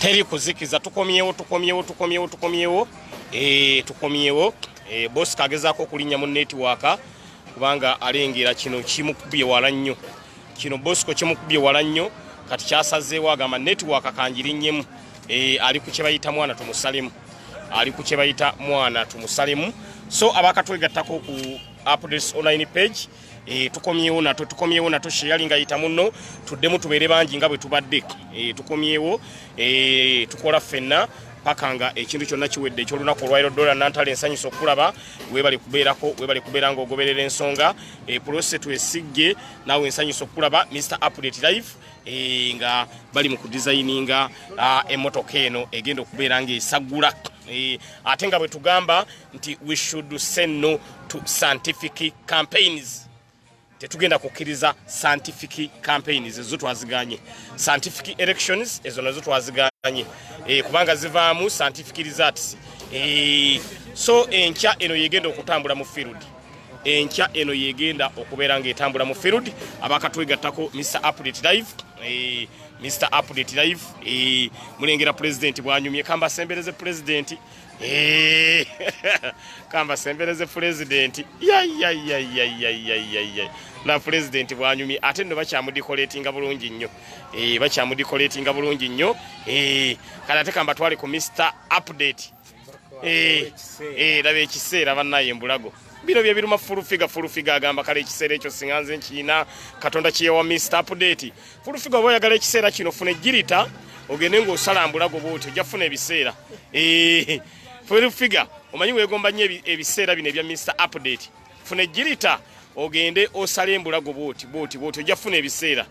teri kuzikiza tukomyewo boss kagezaako okulinnya mu network kubanga alengera kino kimukubye wala nnyo kino Bosco kimukubye wala nnyo kati kyasazeewo agamba network kanjirinnyemu ali ku kye bayita mwana tumusalemu so abakatwegattako ku updates online page tukomyewo nato sharing ayita munno tuddemu tubeere bangi nga bwe tubadde tukomyewo tukola fenna pakanga ekintu kyonna kiwedde ekyolunaku olwairo dola nantale ensanyusa okulaba webali kubeera ng'ogoberera ensonga process twesigge nawe ensanyusa okulaba Mr Update Live nga bali mu kudesigninga emmotoka eno egenda okubeera ng'esagula ate nga bwe tugamba nti we should say no to scientific campaigns tetugenda kukkiriza scientific campaigns ezo twaziganye scientific elections ezo nazo twaziganye kubanga zivaamu scientific results so enkya eno yegenda okutambula mu field okubeera ng'etambula mu field abakatwegattako Mr Update Live mulengera president bwanyumye kamba sembereze president na president bwanyumye ate nno bakyamudecoratinga bulungi nnyo kale ate kamba twale ku Mr Update laba ekiseera bannaye embulago bino bye biruma fulufiga agamba kale ekiseera ekyo singanze nkiina katonda kiyewa Mr Update fulufiga oba oyagala ekiseera kino funa ejjirita ogende ng'osala mbulago bwoti ojja funa ebiseera fulufiga omanyi weegomba nnyo ebiseera bino ebya Mr Update funa ejjirita ogende osala embulago bwoti ojja funa ebiseera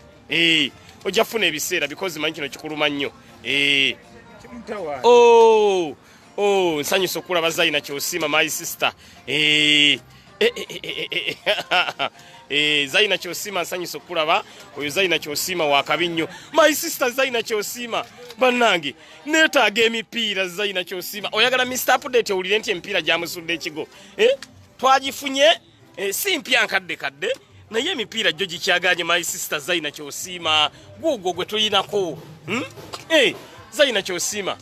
because manyi kino kikuluma nnyo nsanyusa okulaba Zaina Kyosima my sister Zaina Kyosima nsanyusa okulaba oyo Zaina Kyosima wakabi nnyo my sister Zaina Kyosima bannange neetaaga emipiira Zaina Kyosima oyagala Mr Update owulire nti emipiira gyamusudde ekigo twagifunye si mpya nkadde naye emipiira gyo gikyaganye my sister Zaina Kyosima gugwo gwe tuyinako Zaina Kyosima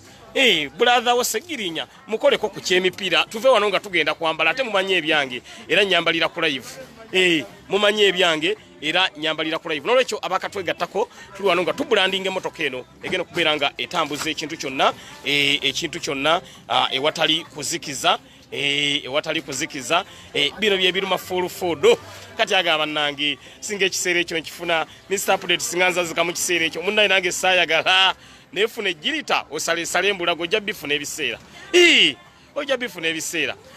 brother wasegirinya mukoleko ku kyemipiira tuve wano nga tugenda kwambala ate mumanye ebyange era nyambalira ku live mumanye ebyange era nyambalira ku live nolwekyo abakatwegattako tuli wano nga tubranding emmotoka eno egenda kubeera nga etambuza ekintu kyonna ewatali kuzikiza bino bye biruma fulufodo kati agamba nange singa ekiseera ekyo nkifuna Mr Update singanza zika mu kiseera ekyo munnaye nange saayagala nefuna ejjirita osale embulago ojja bifuna ebiseera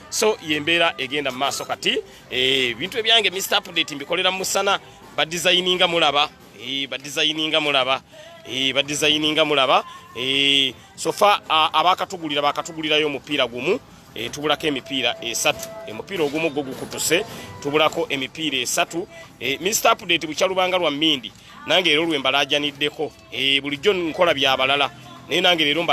so yembeera egenda mu maaso kati ebintu ebyange Mr Update mbikolera mu musana badesigninga mulaba sofa abakatugulirayo omupiira gumu tubulako emipiira esatu omupiira ogumu gwo gukutuse tubulako emipiira esatu Mr Update bukyalubanga lwa mmindi nange leero lwe mbalajaniddeko bulijjo nkola byabalala naye nange leero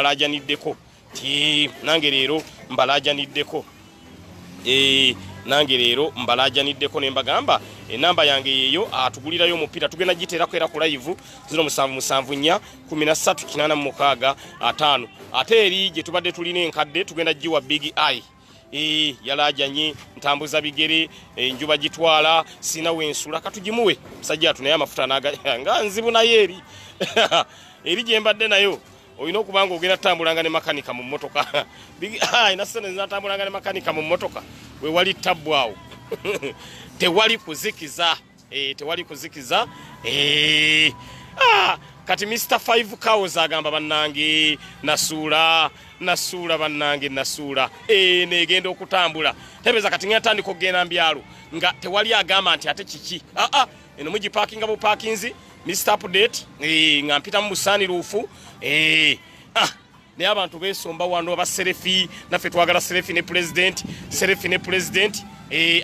mbalajaniddeko ne mbagamba enamba yange yeeyo atugulirayo omupiira tugenda giteerako era ku live 07743886 ate eri gye tubadde tulina enkadde tugenda giwa Big Eye yalajanye ntambuza bigere enjuba gitwala sina wensula katugimuwe musajja tunaye amafuta nga nzibu naye eri gyembadde nayo oyina okubanga ogenda tambulanga ne makanika mu mmotoka inasene natambulanga ne makanika mu mmotoka we wali tabbu awo tewali kuzikiza kati Mr 5 Cows agamba bannange nasuula bannange nasuula negenda okutambula tebeza kati ngatandika okugenda mbyalo nga tewali agamba nti ate kiki eno mugi parking abo parkings Mr Update nga mpita mu busani ruufu ne abantu besomba wano abaserefi naffe twagala serefi ne president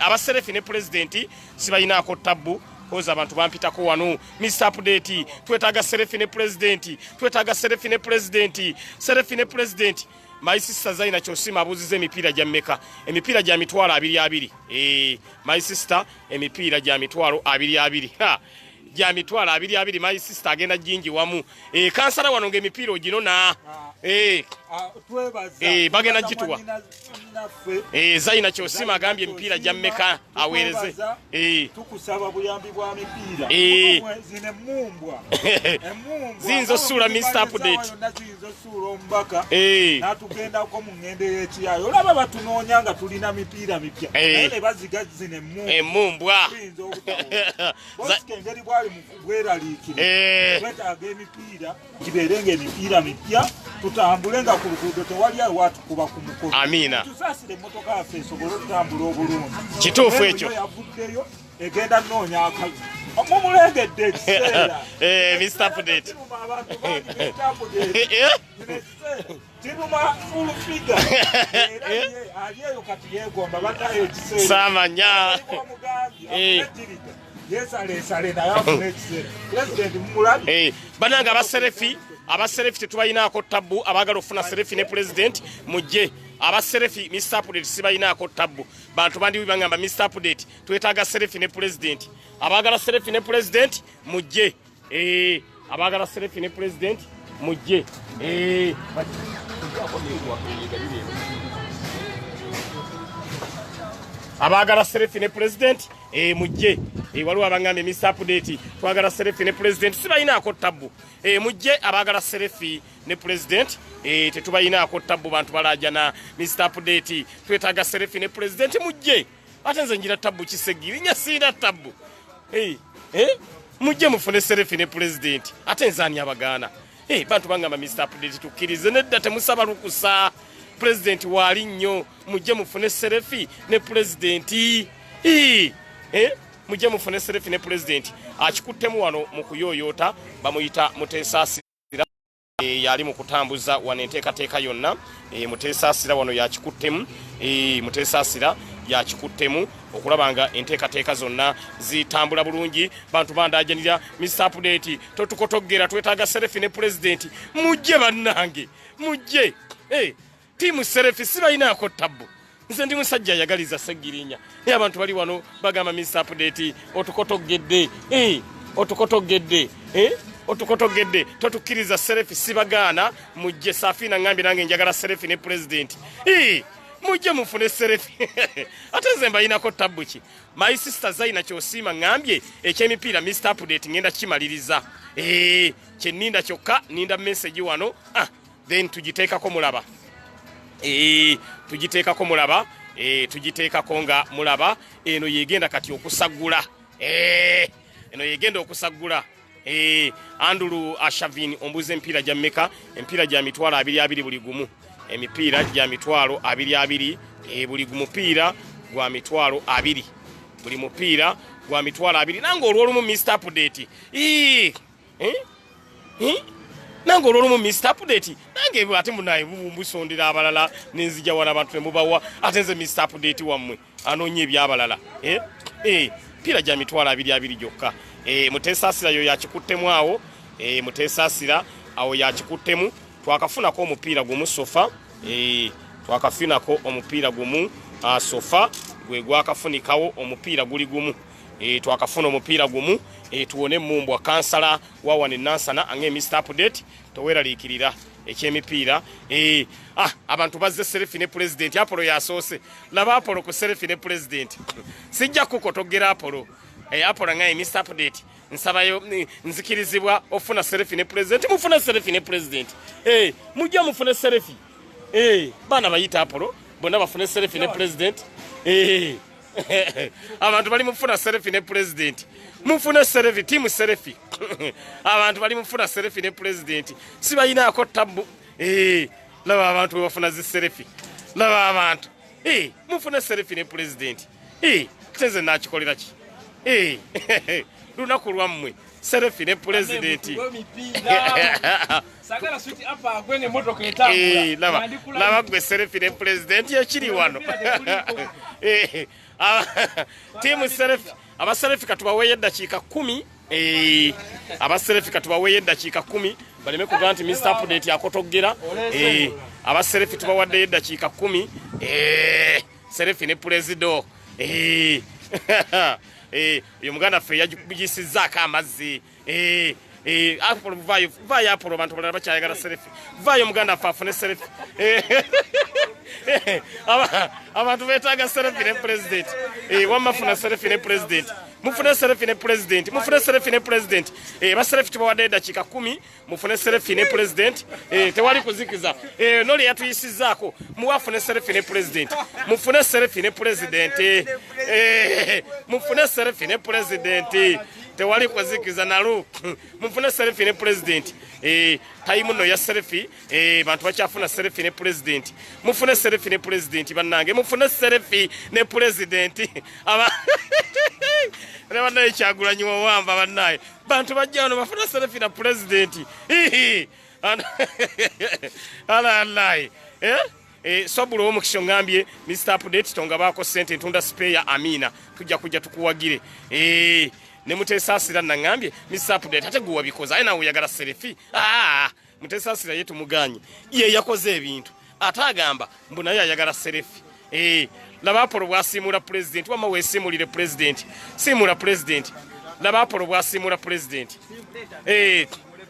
abaserefi ne president sibayinaako tabbu koza abantu bampitako wano Mr Update twetaaga serefi ne president my sister Zaina Kyosima abuzize emipiira gya mmeka emipiira gya mitwalo 22 my sister emipiira gya mitwalo 22 gya mitwalo 22 my sister agenda jingi wamu kansala wano ng'emipiira ogino na bagenda gituwa Zaina Kyosima agambye emipiira gya mmeka aweereze tukusaba buyambi bwa mipiira zine mumbwa zinzo sura Mr Update zinzo sura ombaka natugendako mu ngende y'ekiyayo olaba batunoonya nga tulina mipiira mipya naye baziga zine mumbwa bosikengeri bwali mu bweraliikire twetaaga emipiira kibeere ng'emipiira mipya tutambule nga ku luguudo tewali awo atukuba ku mukono amina tusasire emmotoka yaffe esobole okutambula obulungi kituufu ekyo yavuddeyo egenda nnoonya akazi mumulengedde ekiseera Mr Update kiruma full figure ali eyo kati yeegomba bannayo ekiseera samanya yesaleesale naye afuna ekiseera pulezidenti mumulabi bananga abaserefi tetubayinaako tabbu abaagala okufuna serefi ne president mujje abaserefi Mr Update sibayinaako tabbu bantu bandi bangamba Mr Update twetaaga serefi ne president abaagala serefi ne president mujje abaagala serefi ne president mujje abaagala serefi ne president mujje waliwo abangambye Mr Update twagala serefi ne president sibayinaako tabbu mujje abaagala serefi ne president tetubayinaako tabbu bantu balajana Mr Update twetaaga serefi ne president mujje ate nze njira tabbu kisegiri nyasinda tabbu mujje mufune serefi ne president ate nze ani abagaana bantu bangamba Mr Update tukkirize nedda temusaba lukusa president wali nnyo mujje mufune serefi ne president mujje mufune serefi ne president akikuttemu wano mu kuyoyota bamuyita Muteesasira yali mu kutambuza wano enteekateeka yonna Muteesasira wano yakikuttemu Muteesasira yakikuttemu okulaba nga enteekateeka zonna zitambula bulungi bantu bandaajanira Mr Update totukotogera twetaaga serefi ne president mujje bannange mujje tiimu serefi sibayinaako tabbu nze ndi musajja ayagaliza segirinya naye abantu bali wano bagamba Mr Update otukotogedde otukotogedde totukkiriza serefi sibagaana mujje Safina ngambye nange njagala serefi ne president mujje mufune serefi ate nze mbayinako tabbu ki my sister Zaina Kyosima ngambye ekyemipiira Mr Update ngenda kimaliriza kyenninda kyokka ninda message wano then tugiteekako mulaba tugiteekako mulaba tugiteekako nga mulaba eno yegenda kati okusagula eno yegenda okusagula Andrew Ashavin ombuze empiira gya mmeka empiira gya mitwalo 22 buli gumu emipiira gya mitwalo 22 buli mupiira gwa mitwalo 2 buli mupiira gwa mitwalo 2 nange olwolumu Mr Update nange olwolumu Mr Update nange ate munaye bubumbusondera abalala nenzija wana abantu temubawa ate nze Mr Update wammwe anoonye ebyabalala piira gya mitwalo 22 gyokka Muteesasira yo yakikuttemu awo Muteesasira awo yakikuttemu twakafunako omupiira gumu sofa twakafunako omupiira gumu sofa gwe gwakafunikawo omupiira guli gumu twakafuna omupiira gumu tuwone mumbwa kansala wawane Nansana ange Mr Update toweraliikirira ekyemipiira abantu bazze serefi ne president Apollo yasoose laba Apollo ku serefi ne president sijja kukotogera Apollo Apollo ngaye Mr Update nsabayo nzikirizibwa ofuna serefi ne president mufuna serefi ne president mujja mufune serefi bana bayita Apollo bonna bafune serefi ne president abantu bali mufuna serefi ne president mufuna serefi timu serefi abantu bali mufuna serefi ne president sibayinaako tabbu laba abantu bafuna zi serefi laba abantu mufuna serefi ne president tenze nakikolera ki lunaku lwammwe serefi ne president laba gwe serefi ne president yekiri wano timu serefi abaserefi katubaweeyo eddakiika 10 abaserefi katubaweeyo eddakiika 10 baleme kugaa nti Mr Update akotogera abaserefi tubawaddeyo eddakiika 10 serefi ne president uyo muganda ffe yagiyisizzaako amazzi Apollo vayo Apollo abantu balala bakyayagala selfie vayo muganda ffe afune selfie abantu beetaaga selfie ne president wamafuna selfie ne president mufune selfie ne president mufune selfie ne president ba selfie tubawadde eddakiika 10 mufune selfie ne president tewali kuzikiza noli yatuyisizzaako muwafune selfie ne president mufune selfie ne president mufune selfie ne president tewali kuzikiza nalu mufune selfie ne president time no ya selfie bantu bakyafuna selfie ne president mufune selfie ne president bannange mufune selfie ne president aba Rwanda Kyagulanyi wamba bannaye bantu bajjano bafuna selfie na president ala sobulo omukisho ngambye Mr Update tonga bako sente ntunda spare Amina tujja tukuwagire ne mutesasira nangambye Mr Update ate guwa bikoza aina uyagala selfie mutesasira yetu muganyi ye yakoze ebintu atagamba mbuna yayagala selfie laba Apollo bwasimula president wama wesimulire president simula president laba Apollo bwasimula president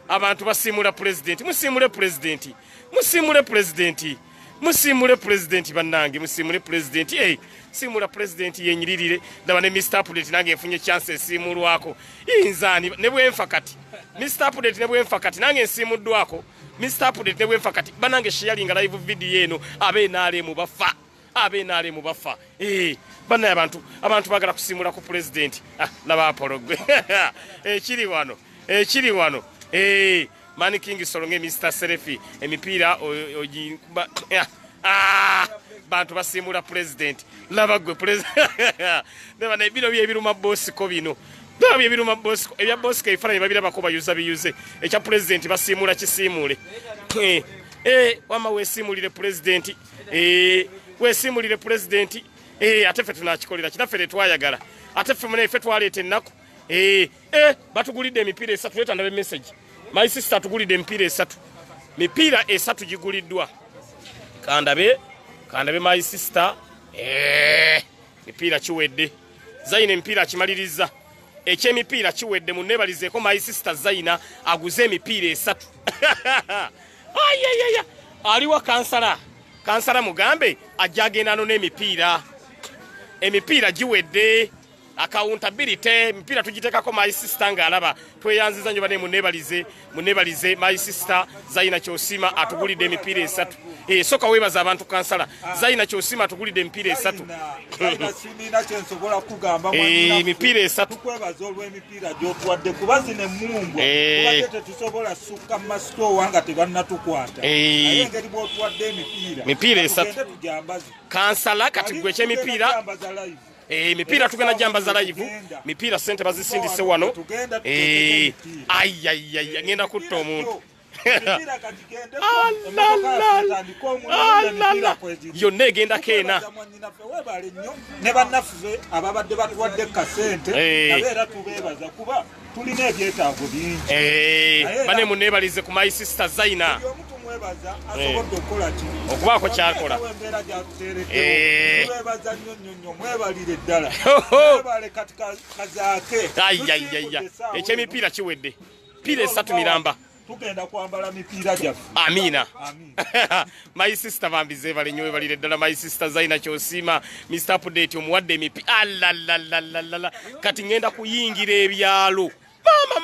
abantu basimula president musimule president musimule president musimule president bannange musimule president simula president yenyiririre ndaba ne Mr Update nange efunye chance esimulwako inzani ne bwenfa kati Mr Update ne bwenfa kati nange esimuddwako Mr Update ne bwenfa kati banange sharing live video eno abenale mu bafa abenale mu bafa bana abantu bagala kusimula ku president laba Apollo gwe kiri wano Mani King solonge Mr Selfie emipiira ojimba bantu basimula president laba gwe president neba ne bino byebiruma boss ko bino baba byebiruma boss ebya boss ke ifana babira bakoba yuze ekya president basimula kisimule wama wesimulire president wesimulire president ate ffe tunakikolera kitaffe twayagala ate ffe mune ffe twaleeta ennaku batugulidde emipiira 3 leta ndabe message my sister tugulidde emipiira 3 mipiira 3 giguliddwa kandabe my sister mipiira kiwedde Zaina emipiira kimaliriza ekyemipiira kiwedde munebalizeeko my sister Zaina aguze emipiira 3 ayayaya aliwa kansala mugambe ajagenda no emipiira giwedde accountability emipiira tugitekako my sister ngaalaba tweyanziza nyo bane munebalize my sister Zaina Kyosima atugulidde emipiira 3 soka webaza abantu kansala Zaina Kyosima atugulidde emipiira 3 sinina kyensobola kugamba emipiira 3 tukwebaza olw'emipiira gy'otuwadde kubazi ne mungu kubadde tetusobola sukka mu masito wanga tebannatukwata naye engeri bw'otuwadde emipiira 3 kansala kati gwe kyemipiira mipiira tugenda jambaza live mipiira sente bazisindise wano ayayaya ngenda kutta omuntu yonna egenda keena ne bannaffe ababadde batuwadde kasente nabeera tubeebaza kuba tulina ebyetaago bingi bane munebalize ku my sister Zaina asobodde okukola ki okubaako kyakola mwebalire ddala mwebale kati kazaake ekyemipiira kiwedde piira 3 miramba tugenda kwambala mipiira gyaffe amina my sister bambize balenyo balire ddala my sister Zaina Kyosima Mr Update omuwadde emipiira alalalala kati ngenda kuyingira ebyalo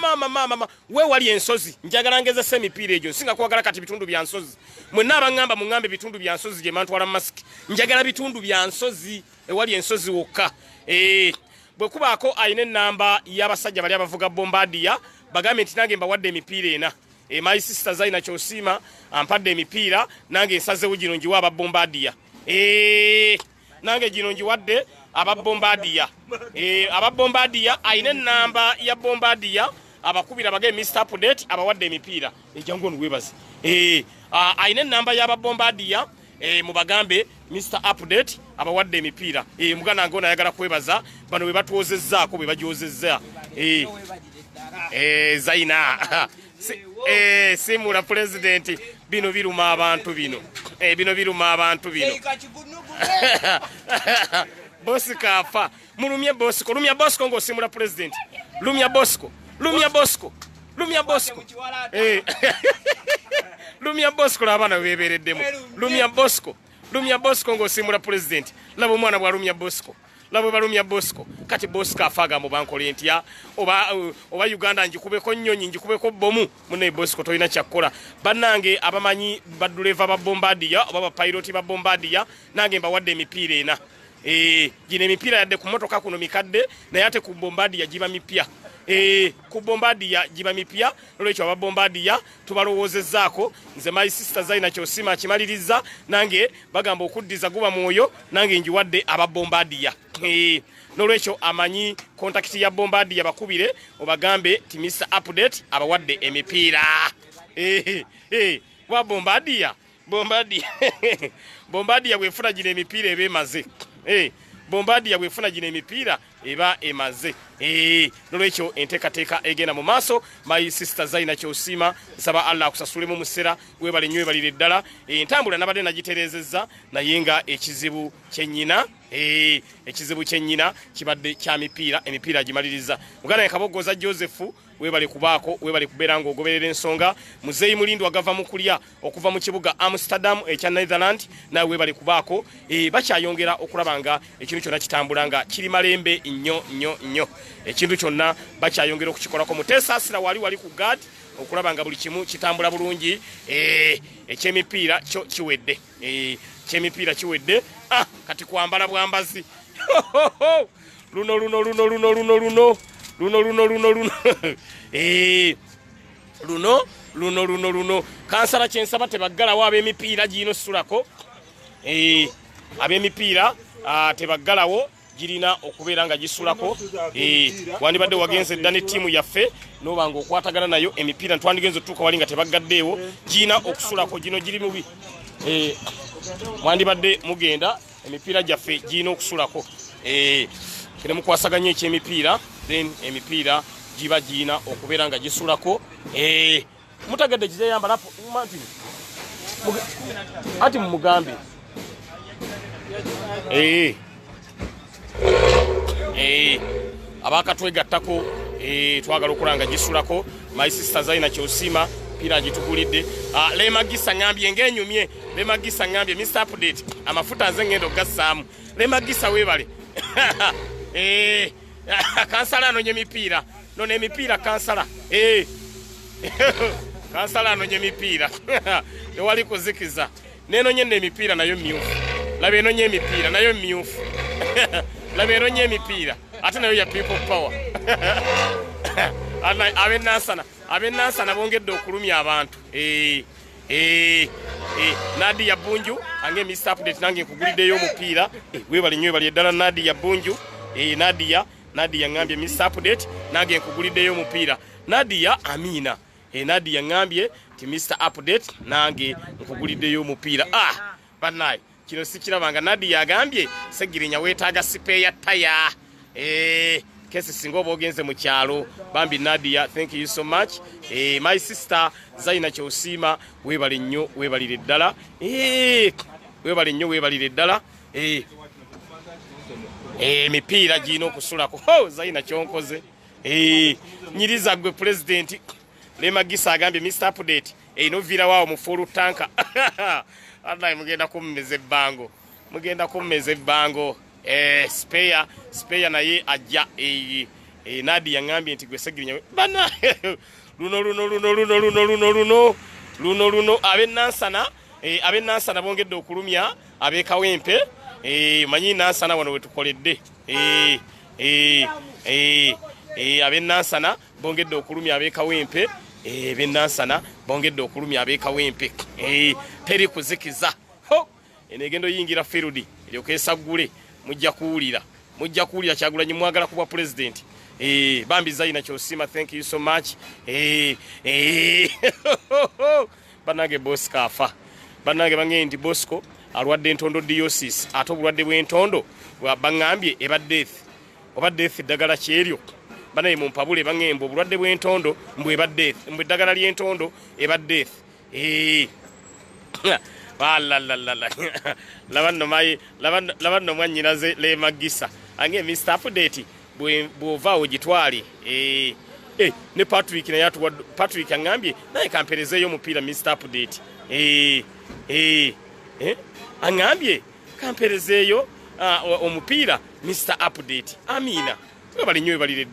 mama we wali ensozi njagala ngeze emipiira egyo singa kwagala kati bitundu bya nsozi mwenna abangamba mungambe bitundu bya nsozi gye mantwala mask njagala bitundu bya nsozi ewali ensozi wokka bwe kubaako ayine namba y'abasajja bali abavuga bombardier bagambe nti nange mbawadde emipiira 4 my sister Zaina Kyosima ampadde emipiira nange nsazewo gino njiwa aba bombardier nange gino njiwadde ababombardier ababombardier ayine namba ya bombardier abakubira bage Mr Update abawadde emipiira ejangu nwebazi ayine namba ya babombardier mubagambe Mr Update abawadde emipiira mugana ngona yagala kwebaza bano we batuwozezzaako be bajozezza Zaina simula president bino biruma abantu bino bosi kafa mulumye Bosco lumya Bosco ng'osimula president lumya Bosco lumya Bosco lumya Bosco lumya Bosco labana bebereddemu lumya Bosco ng'osimula president labo mwana bwa lumya Bosco labo balumya Bosco kati Bosco afaga mu bankole ntya oba Uganda njikubeko nnyonyi njikubeko bomu munne Bosco toyina kyakkola bannange abamanyi baduleva ba Bombardier oba ba pilot ba Bombardier nange mbawadde emipiira ena gine emipiira yadde ku motoka kuno mikadde naye ate ku Bombardier giba mipya ku Bombardier giba mipya lwekyo aba Bombardier tubalowozezzaako nze my sister Zaina Kyosima kimaliriza nange bagamba okuddiza guba mwoyo nange njiwadde aba Bombardier nolwekyo amanyi contact ya Bombardier bakubire obagambe ti Mr Update abawadde emipiira wa Bombardier Bombardier bwefuna gine emipiira ebe maze Bombardier bwefuna gine emipiira eba emaze nolwekyo enteekateeka egenda mu maaso my sister Zaina Kyosima nsaba Allah akusasulemu musera webale nnyo webalire ddala entambula nabadde nagitereezezza naye nga ekizibu kyennyina kibadde kya emipiira agimaliriza muganda Kabogoza Joseph webale kubaako webale kubeera ng'ogoberera ensonga muzeeyi mulindi wagava mu kulya okuva mu kibuga Amsterdam ekya Netherland nawe webale kubaako bakyayongera okulaba nga ekintu kyonna kitambula nga kiri malembe nnyo ekintu kyonna bakyayongera okukikolako muteesaasira wali ku guard okulaba nga buli kimu kitambula bulungi ekyemipiira kyo kiwedde kyemipiira kiwedde kati kwambala bwambazi luno kansala kyensaba tebaggalawo ab'emipiira gino sulako ab'emipiira tebaggalawo girina okubeera nga gisulako wandibadde wagenze dda ne ttiimu yaffe nobanga okwatagana nayo emipiira ntwandigenza otuuka wali nga tebaggaddeewo girina okusulako gino giri mubi wandibadde mugenda emipiira gyaffe girina okusulako kene mukwasaganya ekyemipiira then emipiira giba girina okubeera nga gisulako mutagadde gizeyamba ati mumugambe abakatwegattako twagala okulanga gisulako my sister Zaina Kyosima pira agitugulidde Lemagisa ngambye ng'enyumye Lemagisa ngambye Mr Update amafuta nze ngendo gassaamu Lemagisa webale kansala anonye mipiira none emipiira kansala kansala anonye mipiira tewali kuzikiza nenonye emipiira nayo myufu laba enonye emipiira nayo myufu laba enonye emipiira ate nayo ya people power abenansana bongedde okulumya abantu Nadia Bunju ange Mr Update nange nkuguliddeyo omupiira webali nnyo bali eddala Nadia Bunju Nadia ngambye Mr Update nange nkuguliddeyo omupiira Nadia Amina Nadia ngambye ti Mr Update nange nkuguliddeyo omupiira banaye kino sikirabanga Nadia agambye segirinya weetaaga sipeya taya kesi singa oba ogenze mu kyalo bambi Nadia thank you so much my sister Zaina Kyosima webale nnyo webalire ddala webale nnyo webalire ddala emipiira gino okusulako Zaina kyonkoze nyiriza gwe president Lemagisa agambye Mr Update novira waawo mu full tanka anayi mugenda kummeza ebbango spare naye ajja Nadia ngambye nti gwe segirinya bana luno abenansana bongedde okulumya abekawempe manyi nansana wano wetukoledde abenansana bongedde okulumya abekawempe benansana bongedde okulumya abekawempe teri kuzikiza enegendo yingira field eryokesagule mujja kuwulira Kyagulanyi mwagala kuba president bambi Zaina Kyosima thank you so much banage boss kafa banage bange ndi Bosco alwadde entondo diocese ate obulwadde bw'entondo bangambye eba death oba death ddagala kyeryo banaye mumpabule bangembo obulwadde bw'entondo mbwe eba death mbwe ddagala ly'entondo eba death la labanno mwanyinaze le magisa ange Mr Update bwova ogitwali ne Patrick na yatu Patrick angambye naye kamperezeyo mupira Mr Update angambye kamperezeyo omupira Mr Update amina bali nnyo balire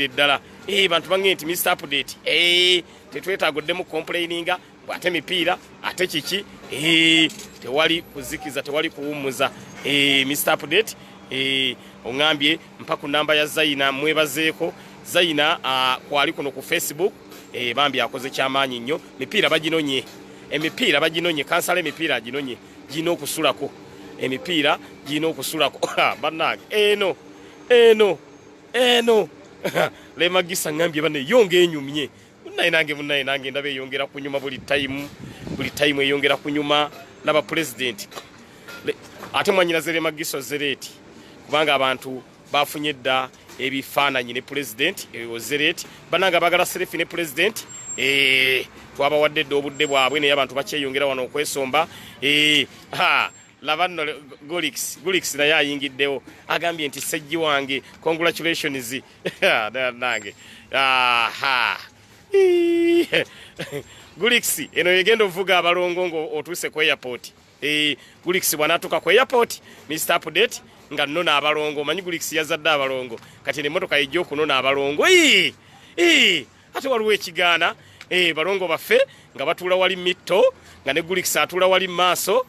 ddala bantu bange nti Mr Update tetwetagoddemu complaininga bwate mipiira ate kiki tewali kuzikiza tewali kuwumuza Mr Update ongambye mpa ku namba ya Zaina mwebazeeko Zaina kwali kuno ku Facebook bambi akoze kyamaanyi nnyo mipiira baginonye kansala emipiira aginonye gino okusulako emipiira gino okusulako bannange eno le magisa ngambye bane yonge enyumye munnaye nange ndabe yongera kunyuma buli time eyongera kunyuma naba president ate mwanyinaze le magiso zereti kubanga abantu bafunye dda ebifaananyi ne president ozereti bananga bagala selfie ne president twabawadde dda obudde bwabwe naye abantu bakyeyongera wano okwesomba labanno Gulix naye ayingiddewo agambye nti sejji wange congratulations nange Gulix eno yegenda ovuga abalongo ngo otuuse ku airport Gulix bwanatuuka ku airport Mr Update nga nnona abalongo manyi Gulix yazadde abalongo kati emmotoka ejja okunona abalongo ate waliwo ekigaana balongo baffe nga batuula wali mitto nga ne Gulix atuula wali maaso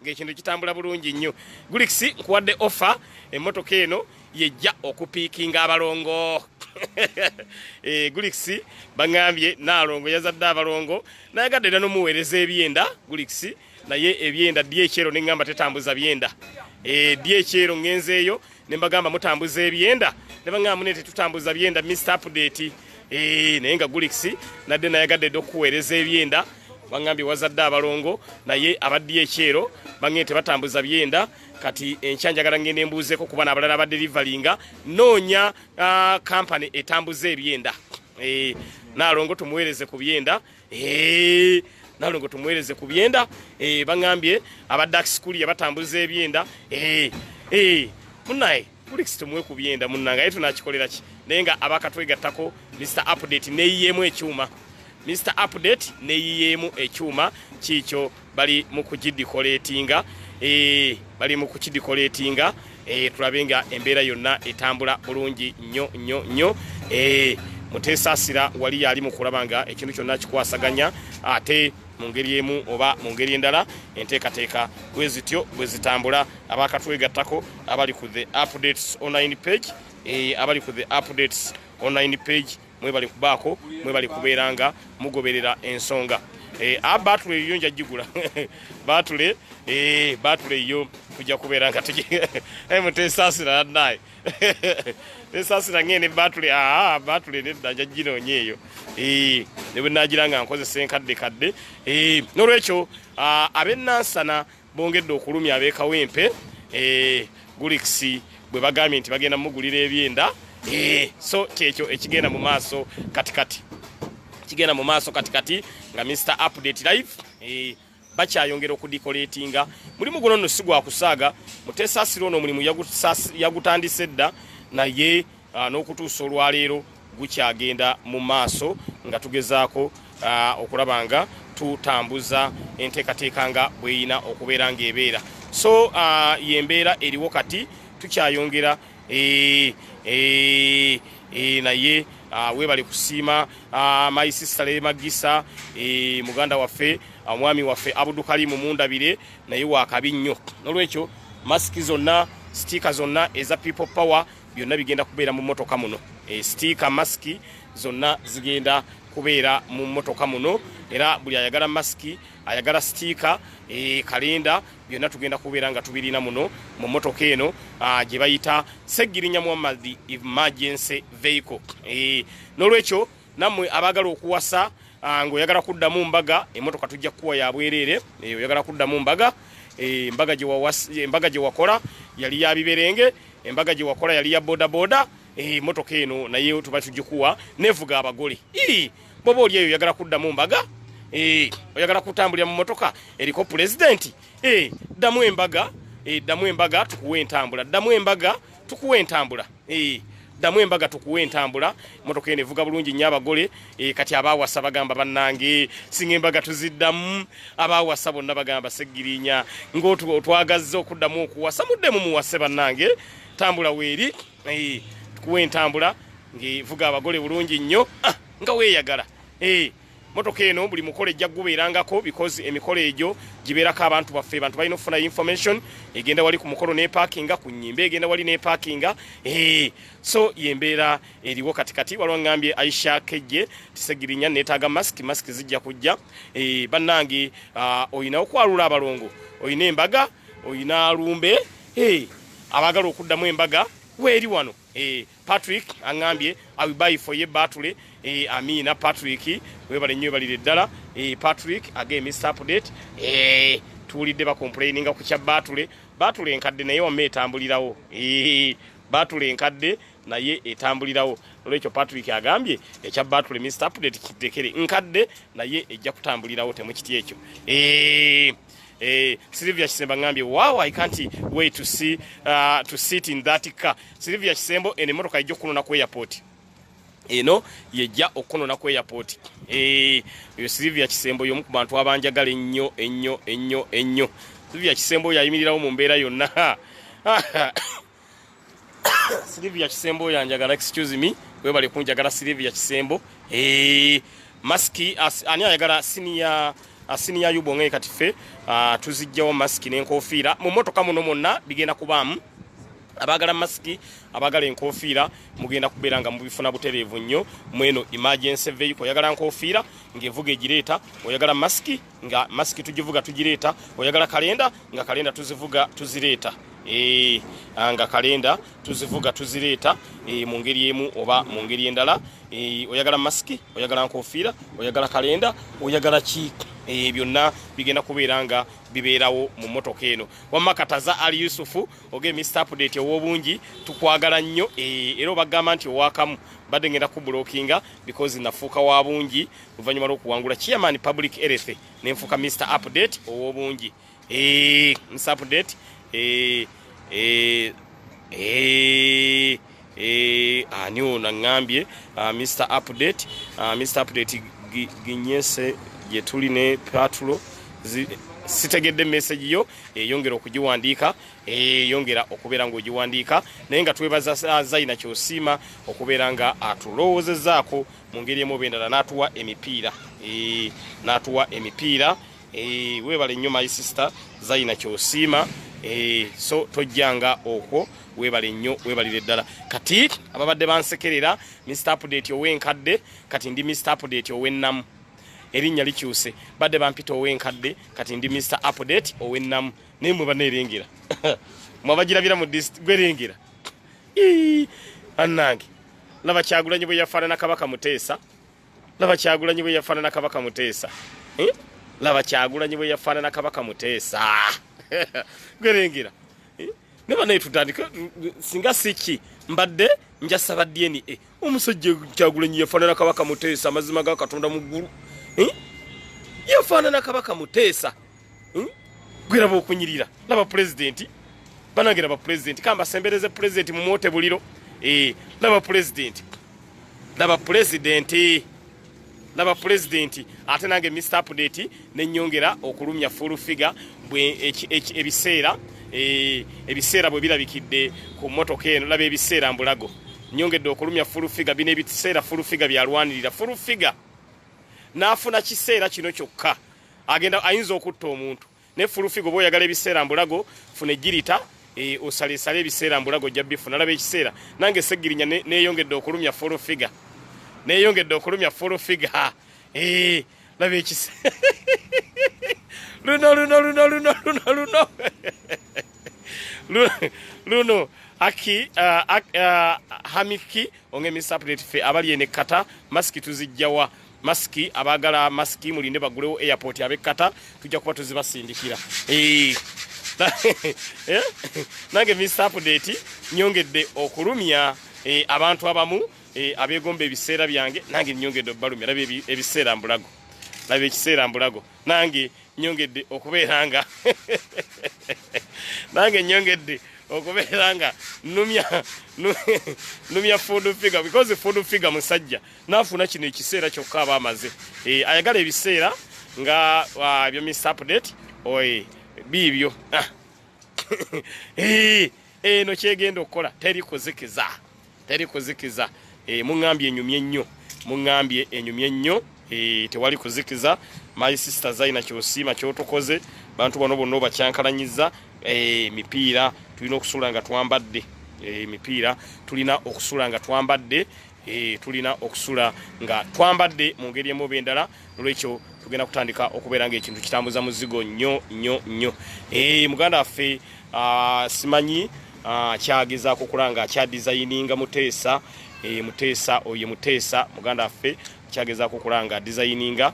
ng'ekintu kitambula bulungi nnyo Gulix nkuwadde offer emmotoka eno yejja okupiikinga abalongo Gulix bangambye naalongo yazadde abalongo nayagadde era n'omuweereza ebyenda Gulix naye ebyenda dyekyeero neŋŋamba tetambuza byenda dyekyeero ŋŋenzeeyo ne mbagamba mutambuza ebyenda ne baŋŋamba mune tetutambuza byenda Mr Update naye nga Gulix nadde nayagadde dde okuweereza ebyenda bangambye wazadde abalongo naye abadde ekyero bange tebatambuza byenda kati enkyanjagala ngende mbuuzeeko kuba n'abalala badelivalinga noonya kampani etambuza ebyenda naalongo tumuweereze ku byenda bangambye abadde school yabatambuza ebyenda munnaye Gulix tumuwe ku byenda munnanga aye tunakikolera ki naye nga abakatwegattako Mr Update neyiyeemu ekyuma Mr Update neyiyeemu ekyuma kiikyo bali mu kugidikoleetinga tulabe nga embeera yonna etambula bulungi nnyo Muteesasira wali yali mu kulaba nga ekintu kyonna kikwasaganya ate mu ngeri emu oba mu ngeri endala enteekateeka bwe zityo bwe zitambula abakatwegattako abali ku the updates online page mwebali kubaako mwebali kubeeranga mugoberera ensonga batule iyo nja jigula batule iyo kujja kubeera nga Muteesasira naye Teesasira ngene batule nedda nja ginoonya eyo ne bwe nagira nga nkozesa enkadde n'olwekyo ab'ennansana bongedde okulumya ab'ekawempe Gulix bwe bagambye nti bagenda mugulira ebyenda so kyekyo ekigenda mu maaso katikati nga Mr Update live bakyayongera okudikoleetinga mulimu guno nno si gwa kusaaga Muteesasira ono omulimu yagutandise dda naye n'okutuusa olwaleero gukyagenda mu maaso nga tugezaako okulaba nga tutambuza enteekateeka nga bweyina okubeera ng'ebeera so yembeera eriwo kati tukyayongera naye webali kusiima my sister le magisa muganda waffe omwami waffe Abudukalimu Mundabire naye wakabi nnyo n'olwekyo masiki zonna stiika zonna eza people power byonna bigenda kubeera mu mmotoka muno stiika masiki zonna zigenda kubeera mu mmotoka muno era buli ayagala masiki ayagala stiika kalenda byonna tugenda kubeera nga tubirina muno mu mmotoka eno gye bayita Seggirinya Muhammad emergency vehicle n'olwekyo nammwe abagala okuwasa ng'oyagala kuddamu mbaga emmotoka tujja kukuwa ya bwereere oyagala kuddamu mbaga embaga gye wakola yali ya biberenge embaga gye wakola yali ya bodaboda motoka eno naye tuba tugikuwa nevuga abagole bwoba oli eyo oyagala kuddamu mbaga oyagala kutambulira mu motoka eriko president ddamu embaga tukuwe entambula ddamu embaga tukuwe entambula ddamu embaga tukuwe entambula motoka ene evuga bulungi nnyo abagole kati abaawasa bagamba bannange singa embaga tuziddamu abaawasa bonna bagamba Seggirinya ng'otwagazza okuddamu okuwasa muddemu muwase bannange tambula weeri tukuwe entambula ng'evuga abagole bulungi nnyo nga weeyagala motoka eno buli mukolo ejja gubeerangako because emikolo egyo gibeerako abantu baffe abantu balina okufuna information egenda wali ku mukolo n'eparkinga ku nnyimba egenda wali n'eparkinga so yembeera eriwo katikati waliwo ngambye Aisha Kejje Seggirinya neetaaga masiki zijja kujja bannange oyina okwalula abalongo oyina embaga oyina alumbe abagala okuddamu embaga weeri wano Patrick angambye I will buy for ye battle Amina Patrick webale nnyo balire ddala Patrick again Mr. Update tuwulidde ba complaining ku kya battle enkadde naye wamma etambulirawo battle enkadde naye etambulirawo olwekyo Patrick agambye ekya battle Mr. Update kitekere nkadde naye ejja kutambulirawo temukiti ekyo Sylvia Kisembo ngambye wow I can't wait to sit in that car. Sylvia Kisembo ene motoka ejjo kunona ku airport eno yejja okunona ku airport yo Sylvia Kisembo yomu ku bantu abanjagala ennyo Sylvia Kisembo yayimirirawo mu mbeera yonna Sylvia Kisembo yanjagala excuse me webale kunjagala Sylvia Kisembo maski ani ayagala senior yubonge katife tuzijjawo maski n'enkofiira mu motoka muno monna bigenda kubaamu abagala maski abagala enkofiira mugenda kubeera nga mubifuna butereevu nnyo mweno emergency vehicle oyagala nkofiira ng'evuga egireeta oyagala maski nga maski tugivuga tugireeta oyagala kalenda nga kalenda tuzivuga tuzireeta nga kalenda tuzivuga tuzireeta mu ngeri emu oba mu ngeri endala oyagala maski oyagala nkofiira oyagala kalenda oyagala ki byonna bigenda kubeera nga bibeerawo mu motoka eno wamma Kataza Ali Yusufu oge Mr. Update ow'obungi tukwagala nnyo era obagamba nti owakamu badde ngenda kubulookinga because nafuuka wa bungi oluvannyuma lw'okuwangula chairman public health nenfuuka Mr. Update ow'obungi Mr. Update ani ono ngambye Mr. Update ginyese ye tuli ne patulo sitegedde message yo yongera okugiwandiika yongera okubeera ng'ogiwandiika naye nga twebaza Zaina Kyosiima okubeera nga atulowoozezaako mu ngeri emu bendala n'atuwa emipiira weebale nnyo my sister Zaina Kyosiima so tojjanga okwo weebale nnyo weebalire ddala kati ababadde bansekerera Mr. Update ow'enkadde kati ndi Mr. Update ow'ennamu erinnya likyuse badde bampita ow'enkadde kati ndi Mr. Update ow'ennamu naye mwe baneerengera mwabagirabira mu district gwerengera annange laba Kyagulanyi bwe yafaanana Kabaka Muteesa laba Kyagulanyi bwe yafaanana Kabaka Muteesa laba Kyagulanyi bwe yafaanana Kabaka Muteesa gwerengera neba naye tutandika singa siki mbadde njasaba DNA omusajja Kyagulanyi yafaanana Kabaka Muteesa amazima ga Katonda mu ggulu yafaanana Kabaka Muteesa gwiraba okunyirira laba president banagera ba president kamba sembereze president mu mote buliro laba president ate nange Mr. Update nenyongera okulumya full figure bwe ebiseera bwe birabikidde ku motoka eno laba ebiseera mbulago nyongedde okulumya full figure bino ebiseera full figure byalwanirira full figure naafuna kiseera kino kyokka agenda ayinza okutta omuntu ne full figure bwe oyagala ebiseera mbulago funa ejjirita osaleesale ebiseera mbulago jja bifuna laba ekiseera nange Seggirinya neeyongedde okulumya full figure laba ekiseera luno aki hamiki onge Mr. Update fe abali ene kata maski tuzijjawa maski abagala maski mulinde bagulewo airport abekata tujja kuba tuzibasindikira nange Mr. Update nyongedde okulumya abantu abamu abegomba ebiseera byange nange nyongedde balumya laba ebiseera mbulago laba ekiseera mbulago nange nyongedde okubeeranga nange nyongedde okubeeranga numya food figure because food figure musajja nafuna kino ekiseera kyokka aba amaze ayagala ebiseera nga byo miss update oye bibyo no kyegenda okukola teri kuzikiza muŋŋambye enyumye ennyo tewali kuzikiza my sister Zaina kyosiima kyotokoze bantu bano bonna bakyankalanyiza emipiira tulina okusula nga twambadde emipiira tulina okusula mu ngeri emu bendala olwekyo tugenda kutandika okubeera nga ekintu kitambuza muzigo nnyo muganda waffe simanyi kyagezaako okulanga kya designinga Muteesa muganda waffe kyagezaako okulanga designinga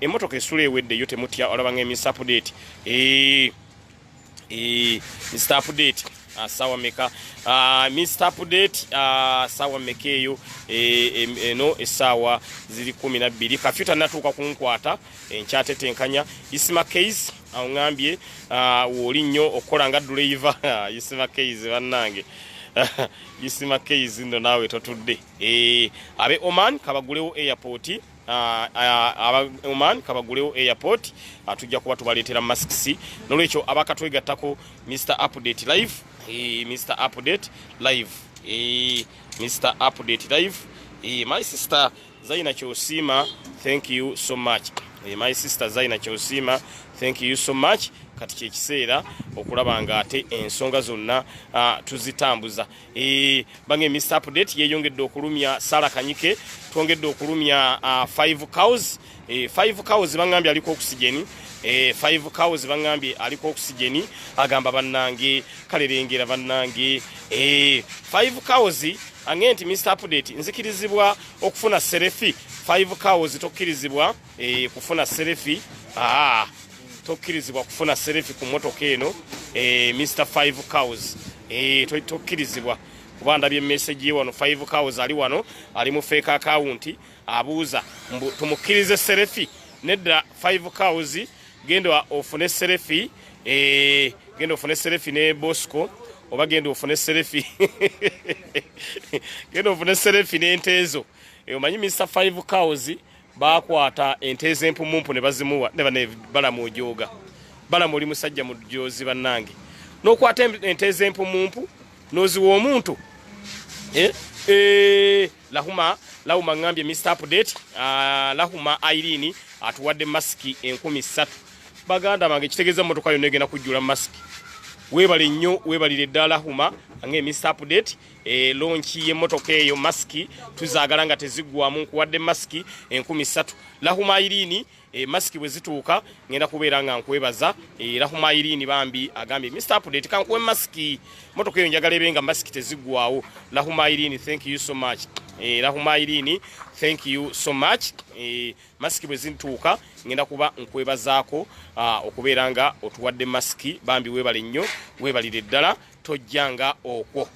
emotoka esula eweddeyo temutya olaba nga miss update Mr. Update sawa meka Mr. Update sawa meka eyo eno esawa ziri 12 kafyuta natuuka kunkwata enkyatetenkanya Isima Case awungambye woli nnyo okukola nga driver Isima Case bannange Isima Case ndo nawe totudde abe Oman kabagulewo airport Oman kabagulewo airport atujja kuba tubaleetera masks nolwekyo abakatwegattako Mr. Update live Mr. Update live Mr. Update live my sister Zaina Kyosiima thank you so much my sister Zaina Kyosiima thank you so much kati kyekiseera okulaba nga ate ensonga zonna tuzitambuza bange Mr. Update yeyongedde okulumya Sara Kanyike twongedde okulumya 5 cows 5 cows bangambye aliko oxygen 5 cows bangambye aliko oxygen agamba bannange kalerengera bannange 5 cows angenti Mr. Update nzikirizibwa okufuna serefi 5 cows tokkirizibwa kufuna serefi tokkirizibwa kufuna serefi ku motoka eno Mr. 5 cows tokkirizibwa kubanda bye message wano 5 cows ali wano ali mu fake account abuuza tumukkirize serefi nedda 5 cows genda ofune serefi genda ofune serefi ne Bosco oba genda ofune serefi genda ofune serefi n'enteezo omanyi Mr. 5 cows bakwata enteze empumumpu ne bazimuwa ne bane balamujoga balamuli musajja mu jozi bannange nokwata enteze empumumpu noziwa omuntu lahuma ngambye Mr. Update lahuma Irene atuwadde maski 13 baganda bange kitegeeza motoka yo negena kujjula maski webale nnyo webalire ddala huma ange Mr. Update launch ye motoka eyo maski tuzaagala nga tezigwamu nkuwadde maski 13 lahuma Irene maski bwe zituuka ngenda kubeera nga nkwebaza lahuma Irene bambi agambye Mr. Update kankuwe maski motoka eyo njagala ebenga maski tezigwawo lahuma Irene thank you so much lahuma Irene thank you so much maski bwe zituuka ngenda kuba nkwebazaako okubeera nga otuwadde maski bambi webale nnyo webalire ddala tojjanga okwo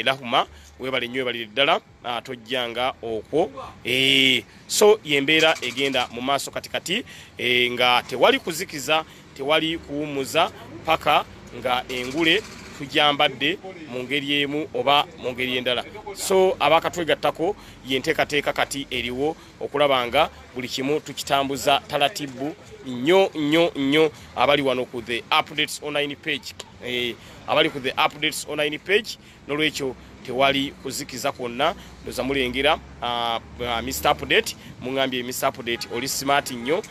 lahuma webale nnyo webalire ddala tojjanga okwo so yembeera egenda mu maaso katikati nga tewali kuzikiza tewali kuwumuza paka nga engule tujambadde mu ngeri emu oba mu ngeri endala so abakatwegattako yenteekateeka kati eriwo okulabanga buli kimu tukitambuza talatibu nnyo abali wano ku the updates online page abali ku the updates online page nolwekyo tewali kuzikiza kwonna ndoza mulengera Mr. Update mungambye Mr. Update oli smart nnyo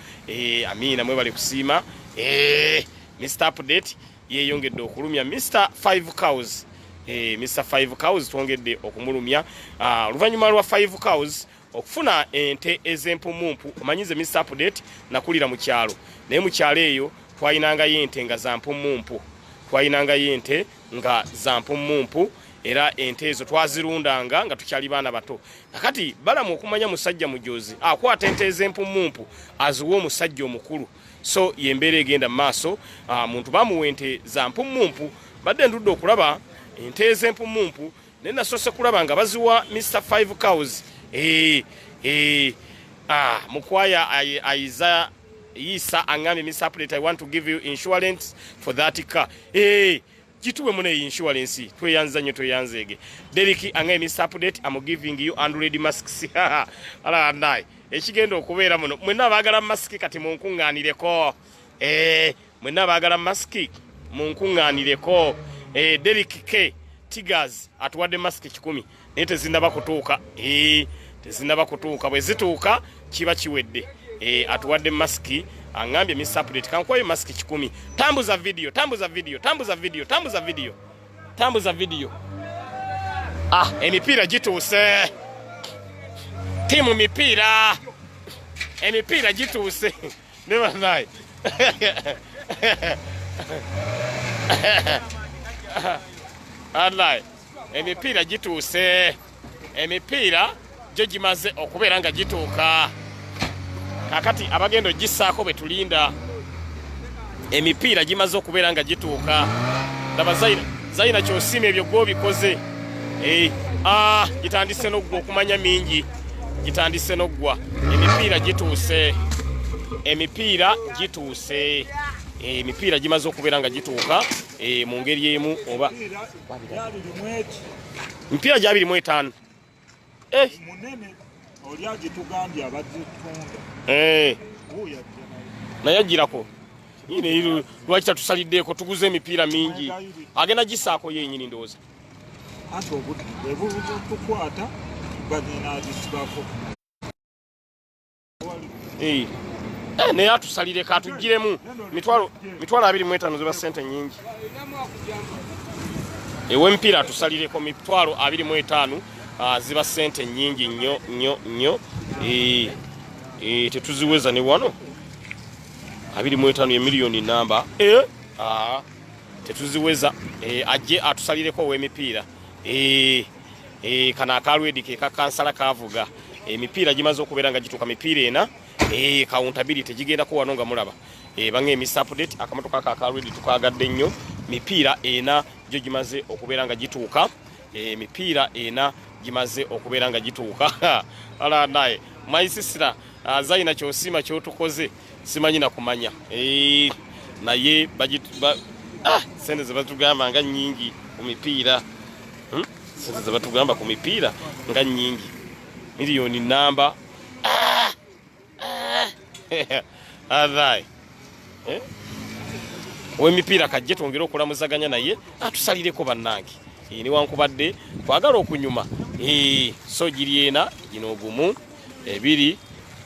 amina mwebale kusiima Mr. Update yeyongedde okulumya Mr. 5 cows Mr. 5 cows twongedde okumulumya oluvannyuma lwa 5 cows okufuna ente ezempumumpu omanyize Mr. Update nakulira mu kyalo naye mu kyalo eyo twayinanga yente nga za mpumumpu twayinanga yente nga za mpumumpu era ente ezo twazirundanga nga tukyali baana bato nakati balamu okumanya musajja mujozi akwata ente ezempumumpu aziwa omusajja omukulu so yembeera egenda maaso muntu bamuwa ente za mpumumpu badde ndudde okulaba ente ezempumumpu naye nasoose kulaba nga baziwa Mr. 5 cows Mukwaya Aiza Isa angami Mr. Update, I want to give you insurance for that car. Jituwe mune insurance. Tweyanza nyo tweyanzege. Deriki angami Mr. Update, I'm giving you 100 masks. Ala andai. Ekigendo okubeera muno. Mwenna bagala maski kati munkunganireko. Mwenna bagala maski munkunganireko. Deriki K Tigers atuwadde maski 10. Naye tezindaba kutuuka. Tezindaba kutuuka. Bwe zituuka kiba kiwedde. Atuwadde maski angambye Mr. Update kankwayo maski 10. Tambuza video, tambuza video, tambuza video, tambuza video. Tambuza video. Emipiira gituuse. Timu mipiira. Emipiira gituuse. Never mind. Allah. Emipiira gituuse. Emipiira gyo gimaze okubeera nga gituuka. Kakati abagendo gisaako betulinda. Emipiira gimaze okubeera nga gituuka. Ndaba Zaina kyosima ebyo gwo bikoze. Gitandise n'oggwa okumanya mingi. Gitandise n'oggwa. Emipiira gituuse. Emipiira gituuse. Emipiira gimaze okubeera nga gituuka mu ngeri emu oba emipiira gya 25. Munene oli agitugambye abagitunda. Naye agirako. Ine lwaki tatusaliddeeko tuguze emipiira mingi. Agenda gisaako yennyini ndowooza. Ate obudde tukwata bagenda agisibako. Naye atusalireko atugiremu mitwalo 25 ziba ssente nyingi. Emipiira atusalireko mitwalo 25 ziba ssente nyingi nnyo. Tetuziweza ne wano 25 ye miliyoni namba. Tetuziweza. Ajje atusalireko ow'emipiira. Kana akalwedi ke kakansala kavuga. Emipiira gimaze okubeera nga gituuka mipiira ena. Accountability gigenda ko wano nga mulaba. Bange Mr. Update akamotoka kakalwedi tukagadde nnyo. Mipiira ena gyo gimaze okubeera nga gituuka. Mipiira ena gimaze okubeera nga gituuka. Ala naye my sister Zaina kyosima kyotukoze simanyi na kumanya. Naye sente ze batugamba nga nyingi ku mipiira. Sente ze batugamba ku mipiira nga nyingi. Miliyoni namba. Alright. Wemipiira kajje twongera okulamuzaganya naye atusalireko bannange. Ni wankubadde twagala okunyuma. So giri ena gino ogumu 2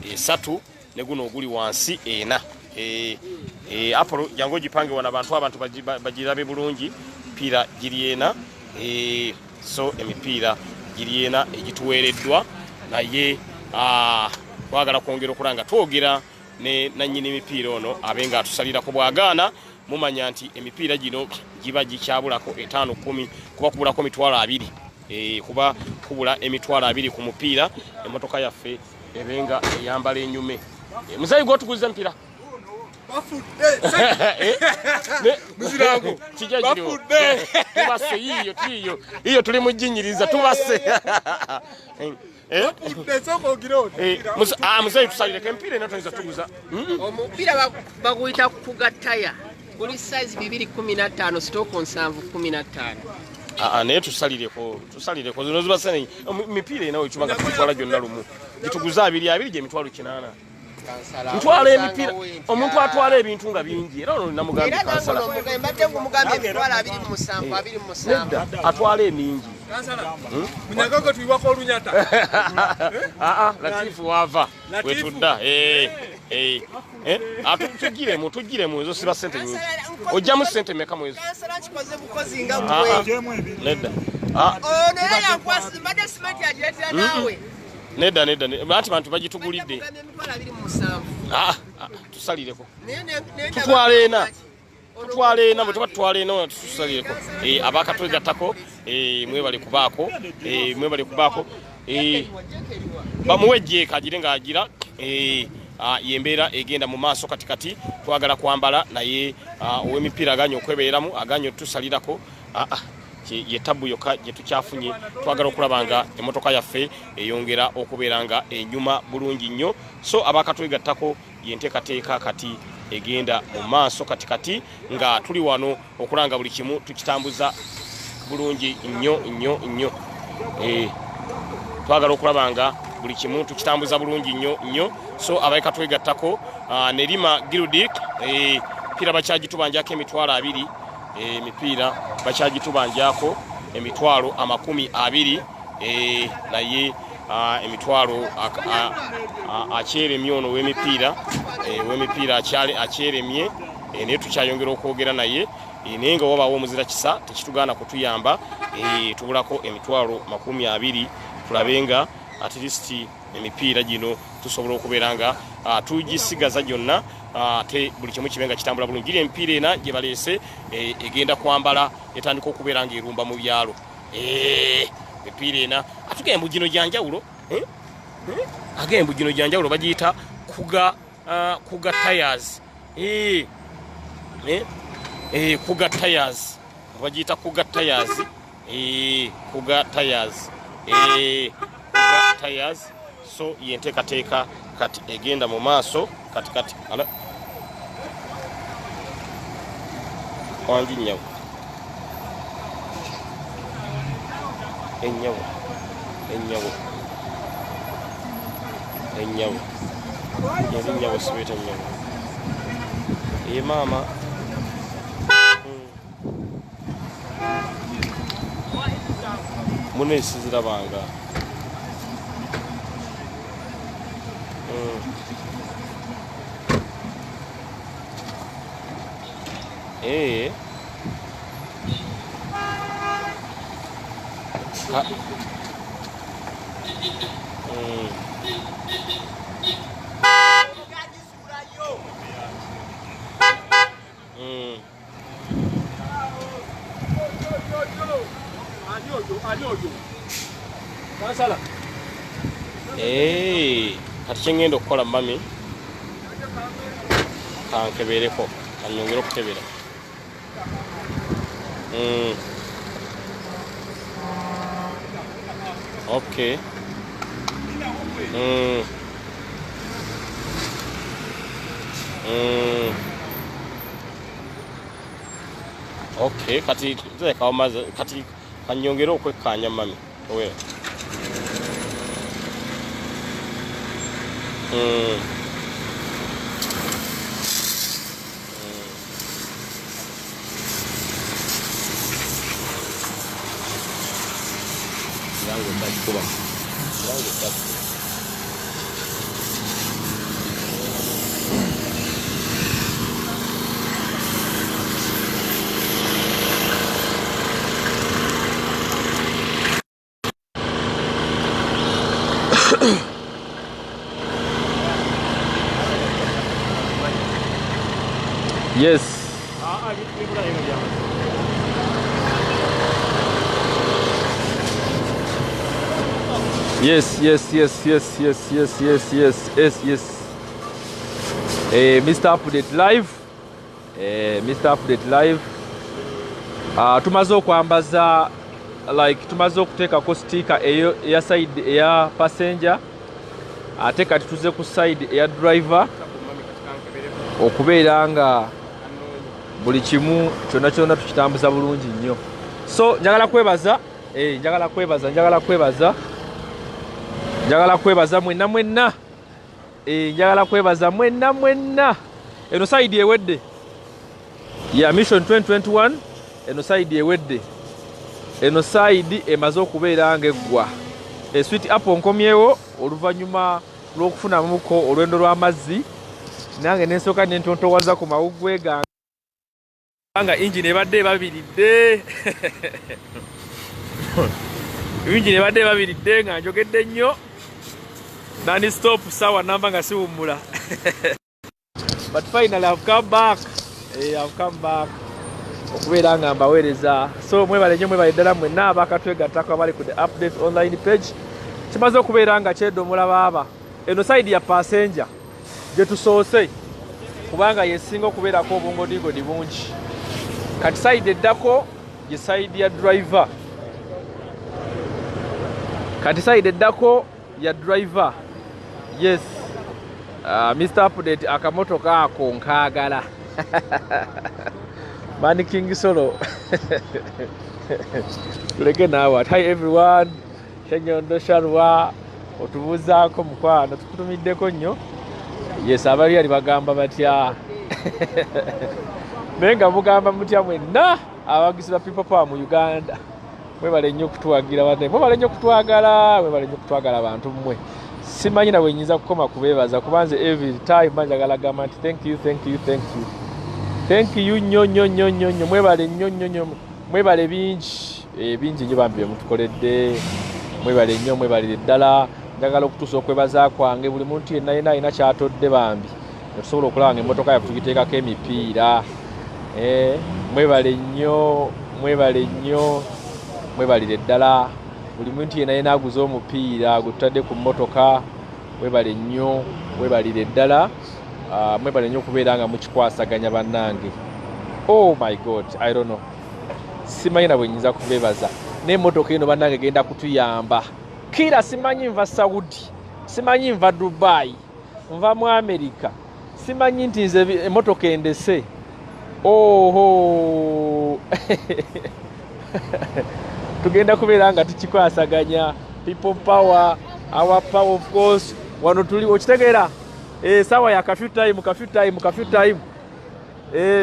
3 ne guno oguli wansi ena. Apolo jango gipange wana abantu bagirabe bulungi. Mipiira giri ena. So emipiira giri ena egituweereddwa naye twagala kwongera okulanga twogera ne nanyini emipiira ono abenga atusalira ku bwagaana. Mumanya nti emipiira gino giba gikyabulako 5 10 kuba kubulako mitwalo 2. Kuba kubula emitwalo 2 ku mupiira emotoka yaffe ebenga eyambala enyume. Muzayi gwo tuguze mpira Muzirago bafudde tubase iyo tuli mujinyiriza tubase muzayi tusalireko emipiira ena tuyinza tuguza omupiira baguyita kugataya buli size 215 stock on 715. Naye tusalireko zino ziba sene mipiira ena wechumaga tutwala gyonna lumu gituguza 2 gye mitwalo 8. Ntwala emipiira omuntu atwala ebintu nga bingi era ono namugambye kansala mbadde ngumugambye mitwalo 27 atwala emingi munyagogo tuiwako olunyata Latifu wava wetudda tugiremu ezo siba sente nyingi ojjamu sente meka mwezi kansala kikoze bukozi nga bwe nedda naye yankwasi mbadde simenti agiretera nawe nedda bantu bagitugulidde tusalireko tutwala ena bwe tuba tutwala ena tusalireko abakatwegattako mwebale kubaako bamuwejje kagire ng'agira yembeera egenda mu maaso katikati twagala kwambala naye ow'emipiira aganye okwebeeramu aganye tusalirako ye tabu yokka gye tukyafunye twagala okulabanga emmotoka yaffe eyongera okubeeranga enyuma bulungi nnyo so abakatwegattako yenteekateeka kati egenda mu maaso kati nga tuli wano okulanga buli kimu tukitambuza bulungi nnyo twagala okulabanga buli kimu tukitambuza bulungi nnyo so abakatwegattako Nerima Girudik emipiira bakyagitubanjako emitwalo 2 emipiira bakyagitubanjako emitwalo 20 naye emitwalo akyeremye ono w'emipiira akyeremye naye tukyayongera okwogera naye naye nga wabaawo omuzira kisa tekitugaana kutuyamba tubulako emitwalo 20 tulabe nga at least emipiira gino tusobola okubeera nga tugisigaza gyonna ate buli kimu kibenga kitambula bulungi eri emipiira ena gye baleese egenda kwambala etandika okubeera nga erumba mu byalo emipiira ena atugamba gino gyanjawulo agembu gino gyanjawulo bagiyita kuga tires kuga tires bagiyita kuga tires kuga tires kuga tires so yenteekateeka kati egenda mu maaso kati ala wangi nyawo enyawo yali nyawo sibeeta nyawo maama mune sizirabanga kati kyengenda okukola mami kankebereko kanyongera okukebera okay okay kati zekaomaze kati kanyongera okwekanya mami owe yangu tatu kuba yangu tatu Yes. Yes. Mr. Update Live. Mr. Update Live. Tumaze okwambaza like tumaze okuteekako sticker eya side eya passenger. Ate kati tuze ku side eya driver. Okubeera nga buli kimu kyonna tukitambuza bulungi nnyo. So njagala kwebaza mwenna njagala kwebaza mwenna eno side ewedde ya Mission 2021 eno side ewedde eno side emaze okubeera nga eggwa Sweet Apple nkomyewo oluvannyuma lw'okufunamuko olwendo lw'amazzi nange nensooka nentontowaza ku mawuggwe nga engine ebadde ebabiridde nga njogedde nnyo nani stop sawa namba nga siwummula but finally I've come back okubeera nga mbaweereza so mwebale nnyo mwebale ddala mwenna abakatwegattako abali ku the update online page kimaze okubeera nga kyeddomola baaba eno side ya passenger gye tusoose kubanga yesinga okubeerako obungodigodi bungi kati side eddako ye side ya driver. Kati side eddako ya driver. Yes. Mr. Update akamotoka ako nkaagala. Man King Solo. Tuleke naawe. Hi everyone. Shanyondo Sharwa. Otubuzaako mukwano tukutumiddeko nnyo. Yes, abali ali bagamba batya. Nenga mugamba mutya mwenna abagizi ba people power mu Uganda. Mwebale nnyo kutuwagira bane. Mwebale nnyo kutwagala, mwebale nnyo kutwagala abantu mmwe. Simanyi na wenyinza kukoma kubebaza kubanze every time banjagala gamba nti thank you. Thank you nnyo mwebale nnyo mwebale bingi bingi nnyo bambi mutukoledde. Mwebale nnyo mwebale ddala. Njagala okutuusa okwebaza kwange buli muntu yenna alina kyatodde bambi. Tusobola okulaba ng'emmotoka yaffe tugiteekako emipiira. Mwebale nnyo mwebalire ddala. Buli muntu yenna aguza omupiira gutadde ku mmotoka. Mwebale nnyo mwebalire ddala. Mwebale nnyo okubeera nga mukikwasaganya bannange. Oh my God, I don't know. Simanyi na bwe nnyinza kubebaza. N'emmotoka eno bannange genda kutuyamba. Kira simanyi nva Saudi, simanyi nva Dubai, nva mu America. Simanyi nti nze emmotoka endese. Oho. Tugenda kubeera nga tukikwasaganya. People power, our power of course. Wano tuli okitegeera. Sawa ya curfew time.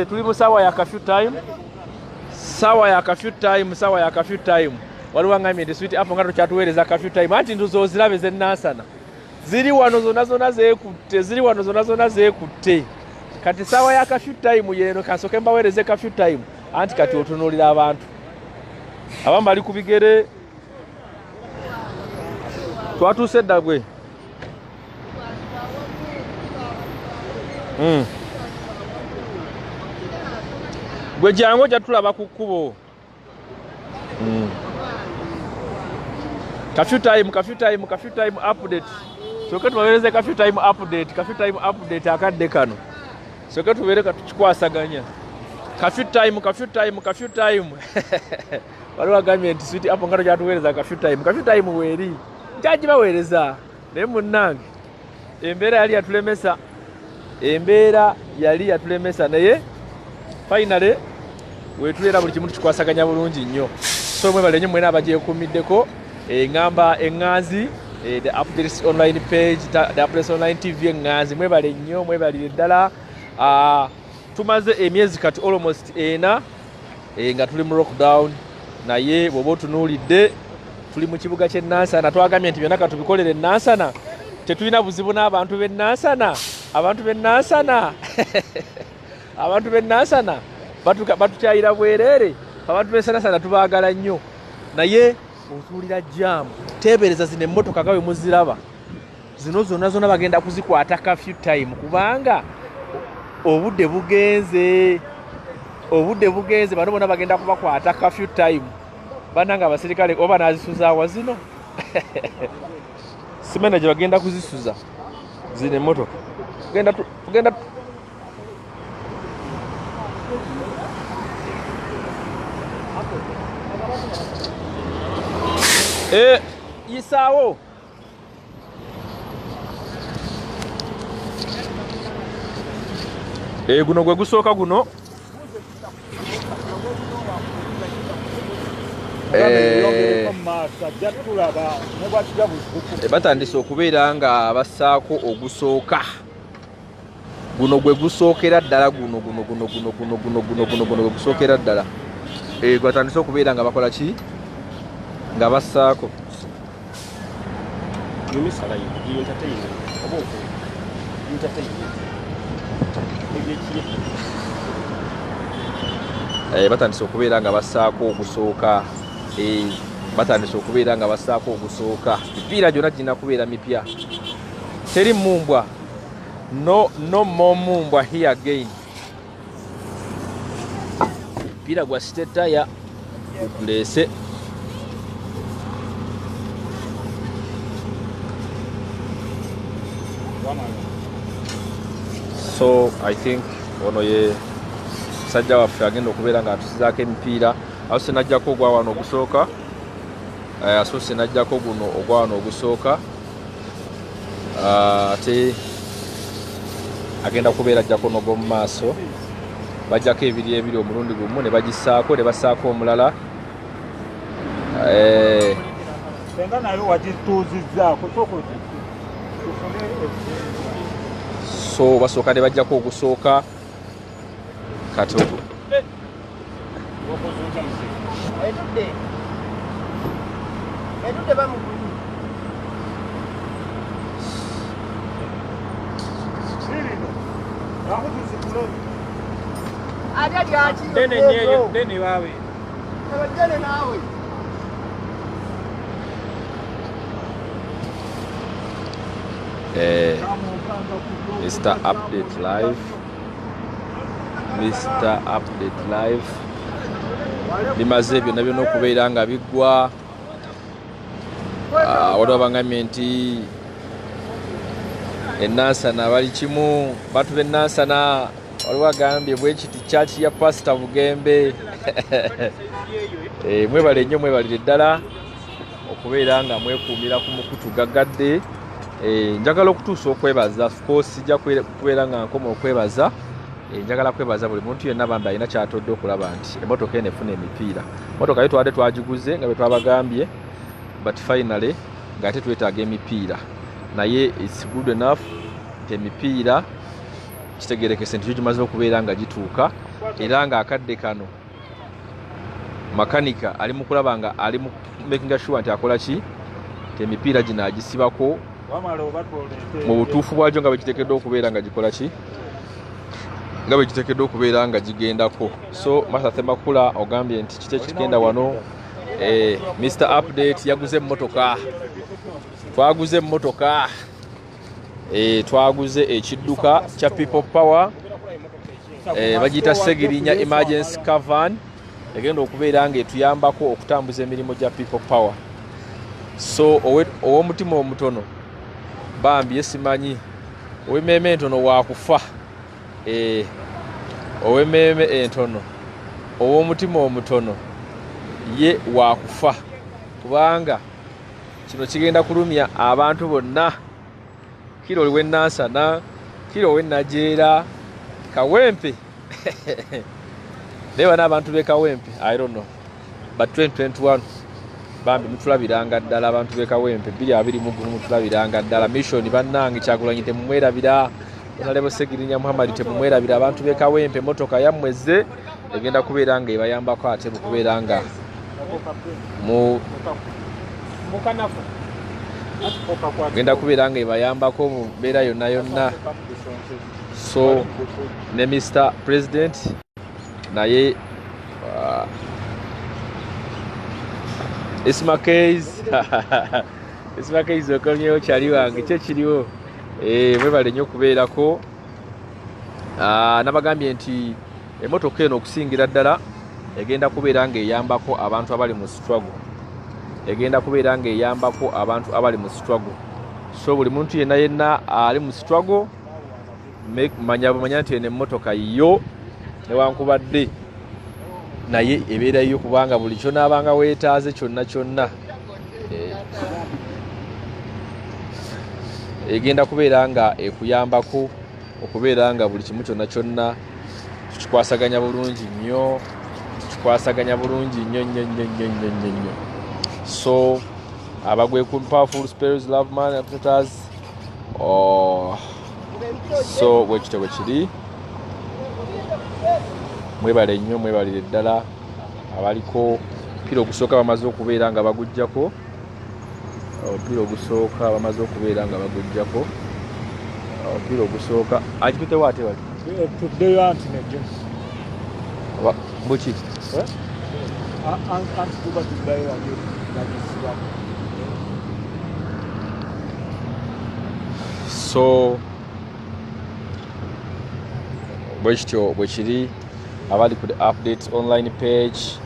Tuli mu sawa ya curfew time. Waliwo ngamye sweet apo ngato kyatuweereza curfew time. Anti nduzo ozirabe zennasana. Ziri wano zona zeekutte. Kati sawa ya curfew time yeno kasoke mbaweereze curfew time. Anti kati otunuulira abantu. Abamu bali ku bigere. Twatuuse dda gwe. Gwe jangu jatulaba ku kkubo. Curfew time update. Soke tubaweereze curfew time update akadde kano. Soke tubeere katukikwasaganya. Curfew time. Waliwo agambye nti sweet apo ngato gyatuweereza curfew time weeri. Kyagibaweereza. Naye munnange embeera yali yatulemesa naye finally wetuleera buli kimu tukikwasaganya bulungi nnyo. So mwebale nnyo mwena abagyekuumiddeko. Ngamba Engazi, the Updates online page, the Updates online TV Engazi. Mwebale nnyo mwebalire ddala. Tumaze emyezi kati almost ena nga tuli mu lockdown. Naye bw'oba otunuulidde tuli mu kibuga ky'e Nansana. Twagambye nti byonna katubikolere Nansana. Tetulina buzibu n'abantu b'e Nansana. Abantu b'e Nansana batukyayira bwereere. Abantu b'e Nansana tubaagala nnyo. Naye otuulira jam. Teebereza zino emmotoka nga bwe muziraba. Zino zonna bagenda kuzikwata curfew time kubanga obudde bugenze. Bano bonna bagenda kubakwata curfew time. Bannanga abaserikale oba naazisuza awa zino. Simena gye bagenda kuzisuza zino emmotoka. Tugenda yisaawo. Guno gwe gusooka guno. Batandise okubeera nga bassaako ogusooka. Guno gwe gusookera ddala guno gwe gusookera ddala. Batandise okubeera nga bakola ki? Nga bassaako. Batandise okubeera nga bassaako ogusooka. Ebipiira gyonna girina kubeera mipya. Teri mumbwa. No more mumbwa here again. Ebipiira gwa sitetaya gutulese. So I think ono ye sajja waffe agenda okubeera nga atusizaako emipiira Aso najjako ogwa wano ogusooka. Asoose najjako guno ogwa wano ogusooka. Ate agenda kubeera ajjako n'ogw'omu maaso. Bajjako ebiri omulundi gumu ne bagisaako ne basaako omulala. Senga nayo wagituuzizzaako so basooka ne bajjako ogusooka kati Mr. Update Live. Mr. Update Live. Bimaze byonna byonna okubeera nga biggwa. Waliwo baŋŋambye nti ennansana bali kimu. Bantu b'ennansana waliwo agambye bwe kiti kyaki ya Pastor Bugembe. Mwebale nnyo mwebalire ddala okubeera nga mwekuumira ku mukutu gaggadde. Njagala okutuusa okwebaza, of course sijja kubeera nga nkoma okwebaza. Njagala kwebaza buli muntu yenna bambi alina kyatodde okulaba nti emmotoka eno efuna emipiira. Emmotoka yo twadde twagiguze nga bwe twabagambye, but finally ng'ate twetaaga emipiira. Naye it's good enough nti emipiira kitegeerekese nti gimaze okubeera nga gituuka, era ng'akadde kano makanika ali mu kulaba nga ali mu making sure nti akola ki, nti emipiira gino agisibako mu butuufu bwagyo nga bwe giteekeddwa okubeera nga gikola ki, nga bwe giteekeddwa okubeera nga gigendako. So Martha Temakula ogambye nti kiki ekigenda wano. Mr. Update yaguze emmotoka. Twaguze emmotoka. Twaguze ekidduka kya People Power. Bagiyita Segirinya Emergency Car Van. Egenda okubeera nga etuyambako okutambuza emirimu gya People Power. So ow'omutima omutono bambi esimanyi ow'emmeeme entono waakufa. Ow'emmeeme entono ow'omutima omutono ye waakufa, kubanga kino kigenda kulumya abantu bonna. Kiro oliwe Nansana, kiro owe Najeera, Kawempe. Neeba n'abantu b'e Kawempe, I don't know. But 2021 bambi mutulabiranga ddala abantu b'e Kawempe 2021 mutulabiranga ddala. Mission bannange Kyagulanyi temumwerabira. Nalebo Segirinya Muhammad temumwerabira. Abantu b'e Kawempe motoka yammweze egenda kubeera nga ebayambako ate kubeera nga genda kubeera nga ebayambako mu mbeera yonna yonna. So ne Mr. President naye Ismakeys Ismakeys okomyewo kyali wange kye kiriwo. Mwebale nnyo okubeerako. Nabagambye nti emmotoka eno okusingira ddala egenda kubeera nga eyambako abantu abali mu struggle. Egenda kubeera nga eyambako abantu abali mu struggle. So buli muntu yenna ali mu struggle manya nti eno emmotoka yo newankubadde naye ebeera yo, kubanga buli kyonaabanga weetaaze kyonna egenda kubeera nga ekuyambako okubeera nga buli kimu kyonna tukikwasaganya bulungi nnyo. So abagweku Powerful Spirits Love Man Appetiters. So bwekityo bwe kiri. Mwebale nnyo, mwebalire ddala abaliko piro ogusooka bamaze okubeera nga bagujjako. Piro ogusooka bamaze okubeera nga bagujjako. Piro ogusooka agitutewo ate wali tuddeyo anti nejjo buki anti kuba tuddayo agisibamu. So bwekityo bwe kiri. Abali ku the Update online page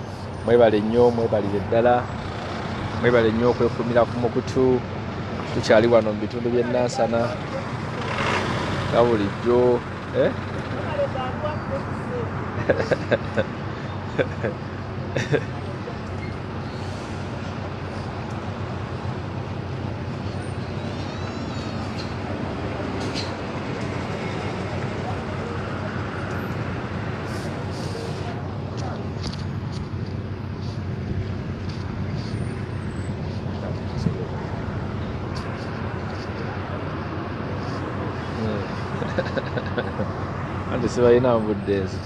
mwebale nnyo, mwebalire ddala, mwebale nnyo okwekuumira ku mukutu. Tukyali wano mu bitundu by'e Nansana nga bulijjo. Andi sibalina mbudde ezo.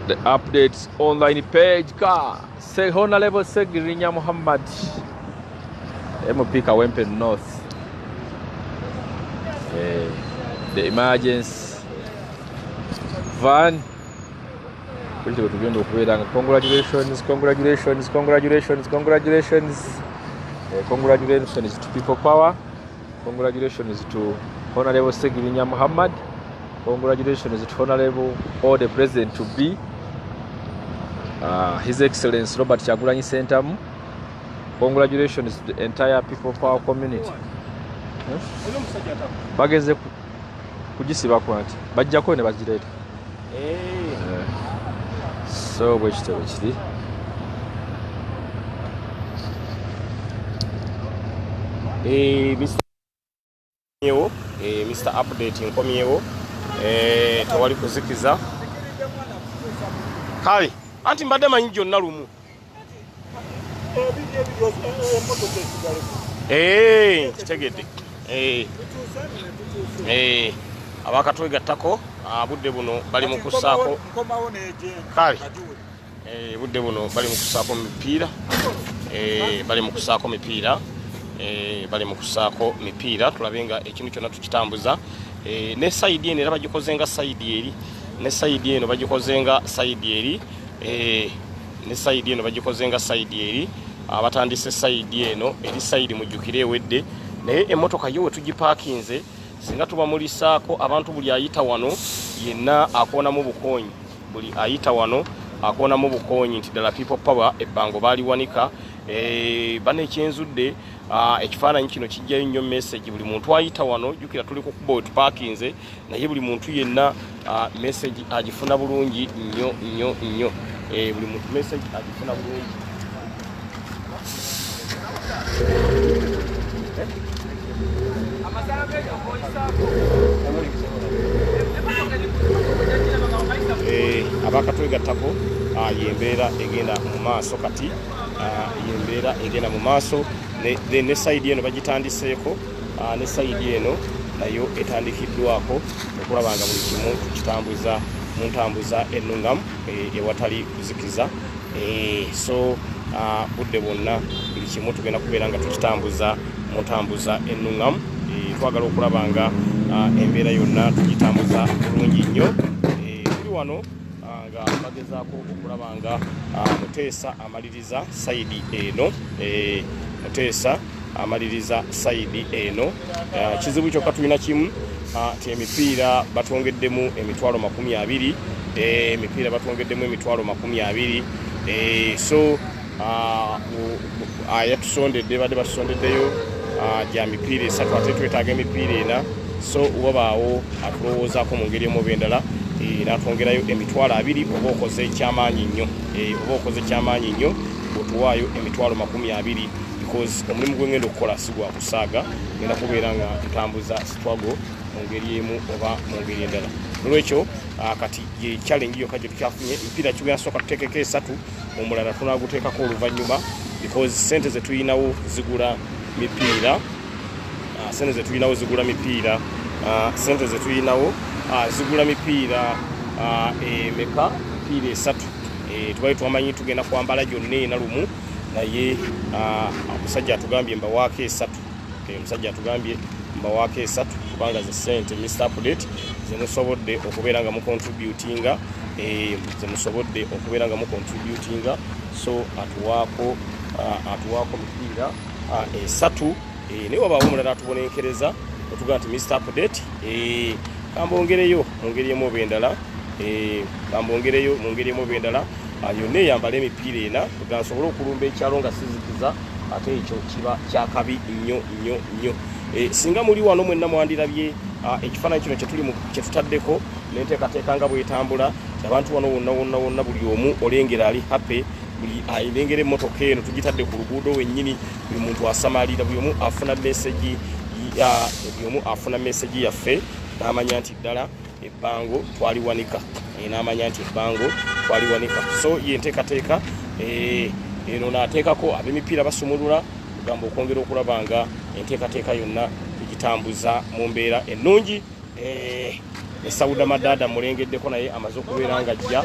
The updates online page ka Honorable Segirinya Muhammad MP Kawempe North. The emergency van. Congratulations, congratulations, congratulations, congratulations. Congratulations to People Power. Congratulations to Honorable Segirinya Muhammad. Congratulations to Honorable or the President to be His Excellency Robert Kyagulanyi Ssentamu. Congratulations to the entire People Power community. Bageze kugisiba kwati bajjako ne bazireeta. So bwekitebe kiri Mr. Update nkomyewo tewali kuzikiza kale anti mbadde manyi gyonna lumu kitegedde abakatwegattako budde buno bali mu kussaako kale budde buno bali mu kussaako mipiira bali mu kussaako mipiira bali mu kussaako mipiira tulabe nga ekintu kyonna tukitambuza ne sayidi eno era bagikozenga sayidi eri ne sayidi eno bagikozenga sayidi eri ne sayidi eno bagikozenga sayidi eri abatandise sayidi eno eri sayidi mujjukire ewedde naye emmotoka yo we tugipaakinze singa tubamulisaako abantu buli ayita wano yenna akoonamu bukoonyi buli ayita wano akoonamu bukoonyi nti ddala People Power ebbango baaliwanika bane ekyenzudde ekifaananyi kino kijjayo nnyo message buli muntu ayita wano jjukira tuli ku kuba we tupaakinze naye buli muntu yenna message agifuna bulungi nnyo nnyo nnyo buli muntu message agifuna bulungi abakatwegattako yembeera egenda mu maaso kati yembeera egenda mu maaso ne sayidi eno bagitandiseeko ne sayidi eno nayo etandikiddwako okulaba nga buli kimu tukitambuza mu ntambuza ennungamu ewatali kuzikiza so budde bwonna buli kimu tugenda kubeera nga tukitambuza mu ntambuza ennungamu twagala okulaba nga embeera yonna tugitambuza bulungi nnyo tuli wano nga bagezaako okulaba nga Muteesa amaliriza sayidi eno Muteesa amaliriza sayidi eno kizibu kyokka tulina kimu ti emipiira batwongeddemu emitwalo 20 emipiira batwongeddemu emitwalo 20 so yatusondedde badde batusondeddeyo gya mipiira 3 ate twetaaga emipiira ena so wabaawo atulowoozaako mu ngeri emu endala n'atwongerayo emitwalo 2 oba okoze ekyamaanyi nnyo oba okoze ekyamaanyi nnyo bwetuwaayo emitwalo 20 because omulimu gwengenda okukola si gwa kusaaga ngenda kubeera nga tutambuza sitwago mu ngeri emu oba mu ngeri endala olwekyo kati ye challenge yokka gye tukyafunye emipiira kigenda sooka tuteekeko 3 omulala tunaaguteekako oluvannyuma because sente ze tuyinawo zigula mipiira sente ze tuyinawo zigula mipiira sente ze tuyinawo zigula mipiira emeka mipiira 3 tubaye twamanyi tugenda kwambala gyonna ena lumu naye omusajja atugambye mbawaako 3 omusajja atugambye mbawaako 3 kubanga ze sente Mr. Update zemusobodde okubeera nga mucontributinga zemusobodde okubeera nga mucontributinga so atuwaako mipiira 3 naye wabaawo omulala atubonenkereza otuga nti Mr Update kambongereyo mungeri emu bendala kambongereyo mungeri emu bendala yonna eyambala emipiira ena tugansobola okulumba ekyalo nga sizikiza ate ekyo kiba kyakabi nnyo singa muli wano mwenna mwandirabye ekifaananyi kino kyetutaddeko nenteekateeka nga bwetambula abantu wano wonna buli omu olengera ali happy buli alengera emmotoka eno tugitadde ku luguudo wennyini buli muntu asamalira buli omu afuna meseji yaffe n'amanya nti ddala ebbango twaliwanika so yenteekateeka eno naateekako ab'emipiira basumulula kugamba okwongera okulaba nga enteekateeka yonna tugitambuza mu mbeera ennungi. Sauda Madada mulengeddeko naye amaze okubeera nga ajja.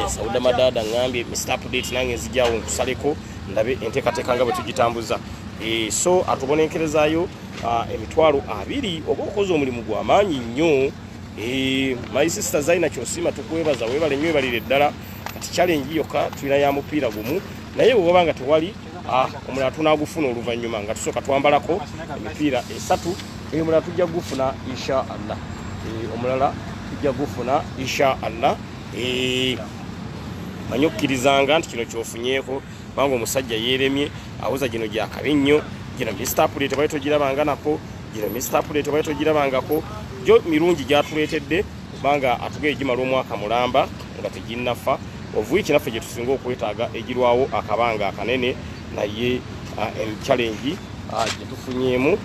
Sauda Madada ngambye Mr Update nange nzijjawo nkusaleko ndabe enteekateeka nga bwe tugitambuza. So atubonenkerezaayo emitwalo 2 oba okoze omulimu gw'amaanyi nnyo. My sister Zaina kyosima tukwebaza webale nnyo ebalire ddala kati challenge yokka tulina ya mupiira gumu naye bw'oba nga tewali omulala tunaagufuna oluvannyuma nga tusooka twambalako emipiira 3 omulala tujja gufuna inshallah. Omulala tujja gufuna inshallah. Manyi okkirizanga nti kino kyofunyeeko kubanga omusajja yeeremye awuza gino gyakabi nnyo gino Mr Update bali togirabanganako gino Mr Update bali togirabangako jo mirungi gyatuleetedde kubanga atugee gimala omwaka mulamba nga teginnafa ovuiki naffe gye tusinga okwetaaga egirwawo akabanga akanene naye challenge gye tufunyeemu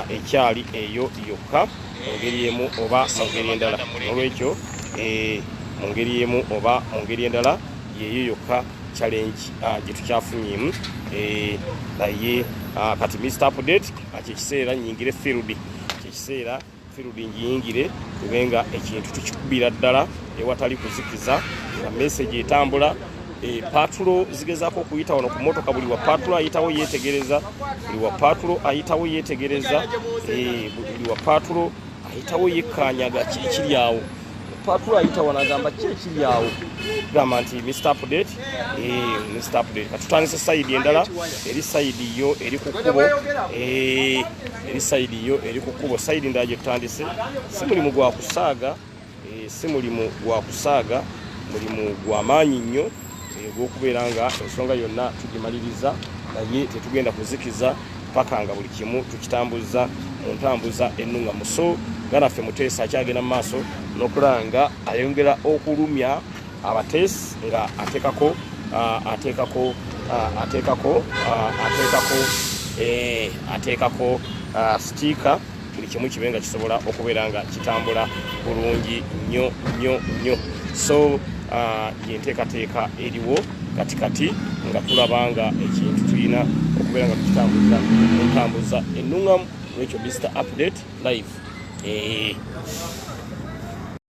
ekyali eyo yokka engeri emu oba engeri endala olwekyo mu ngeri emu oba mu ngeri endala yeyo yokka challenge gye tukyafunyeemu naye kati Mr Update kyekiseera nyingire field kyekiseera field njiyingire tubenga ekintu tukikubira ddala ewatali kuzikiza nga message etambula patulo zigezaako okuyita wano ku motoka buli wa patulo ayitawo yeetegereza buli wa patulo ayitawo yeetegereza buli wa patulo ayitawo yekkaanyaga kiri awo patulo ayita wano agamba kiri awo gamba nti Mr Update Mr Update katutandise sayidi endala eri sayidi yo eri ku kkubo eri sayidi yo eri ku kkubo sayidi endala gye tutandise si mulimu gwa kusaaga si mulimu gwa kusaaga mulimu gw'amaanyi nnyo gw'okubeera nga ensonga yonna tugimaliriza naye tetugenda kuzikiza paka nga buli kimu tukitambuza mu ntambuza ennungamu. So nga naffe Muteesa akyagenda mu maaso n'okulanga ayongera okulumya abateesi nga ateekako sitiika buli kimu kibe nga kisobola okubeera nga kitambula bulungi nnyo. So yenteekateeka eriwo katikati nga tulabanga ekintu tulina okubeera nga tukitambuza entambuza ennungamu lwekyo Mr Update live.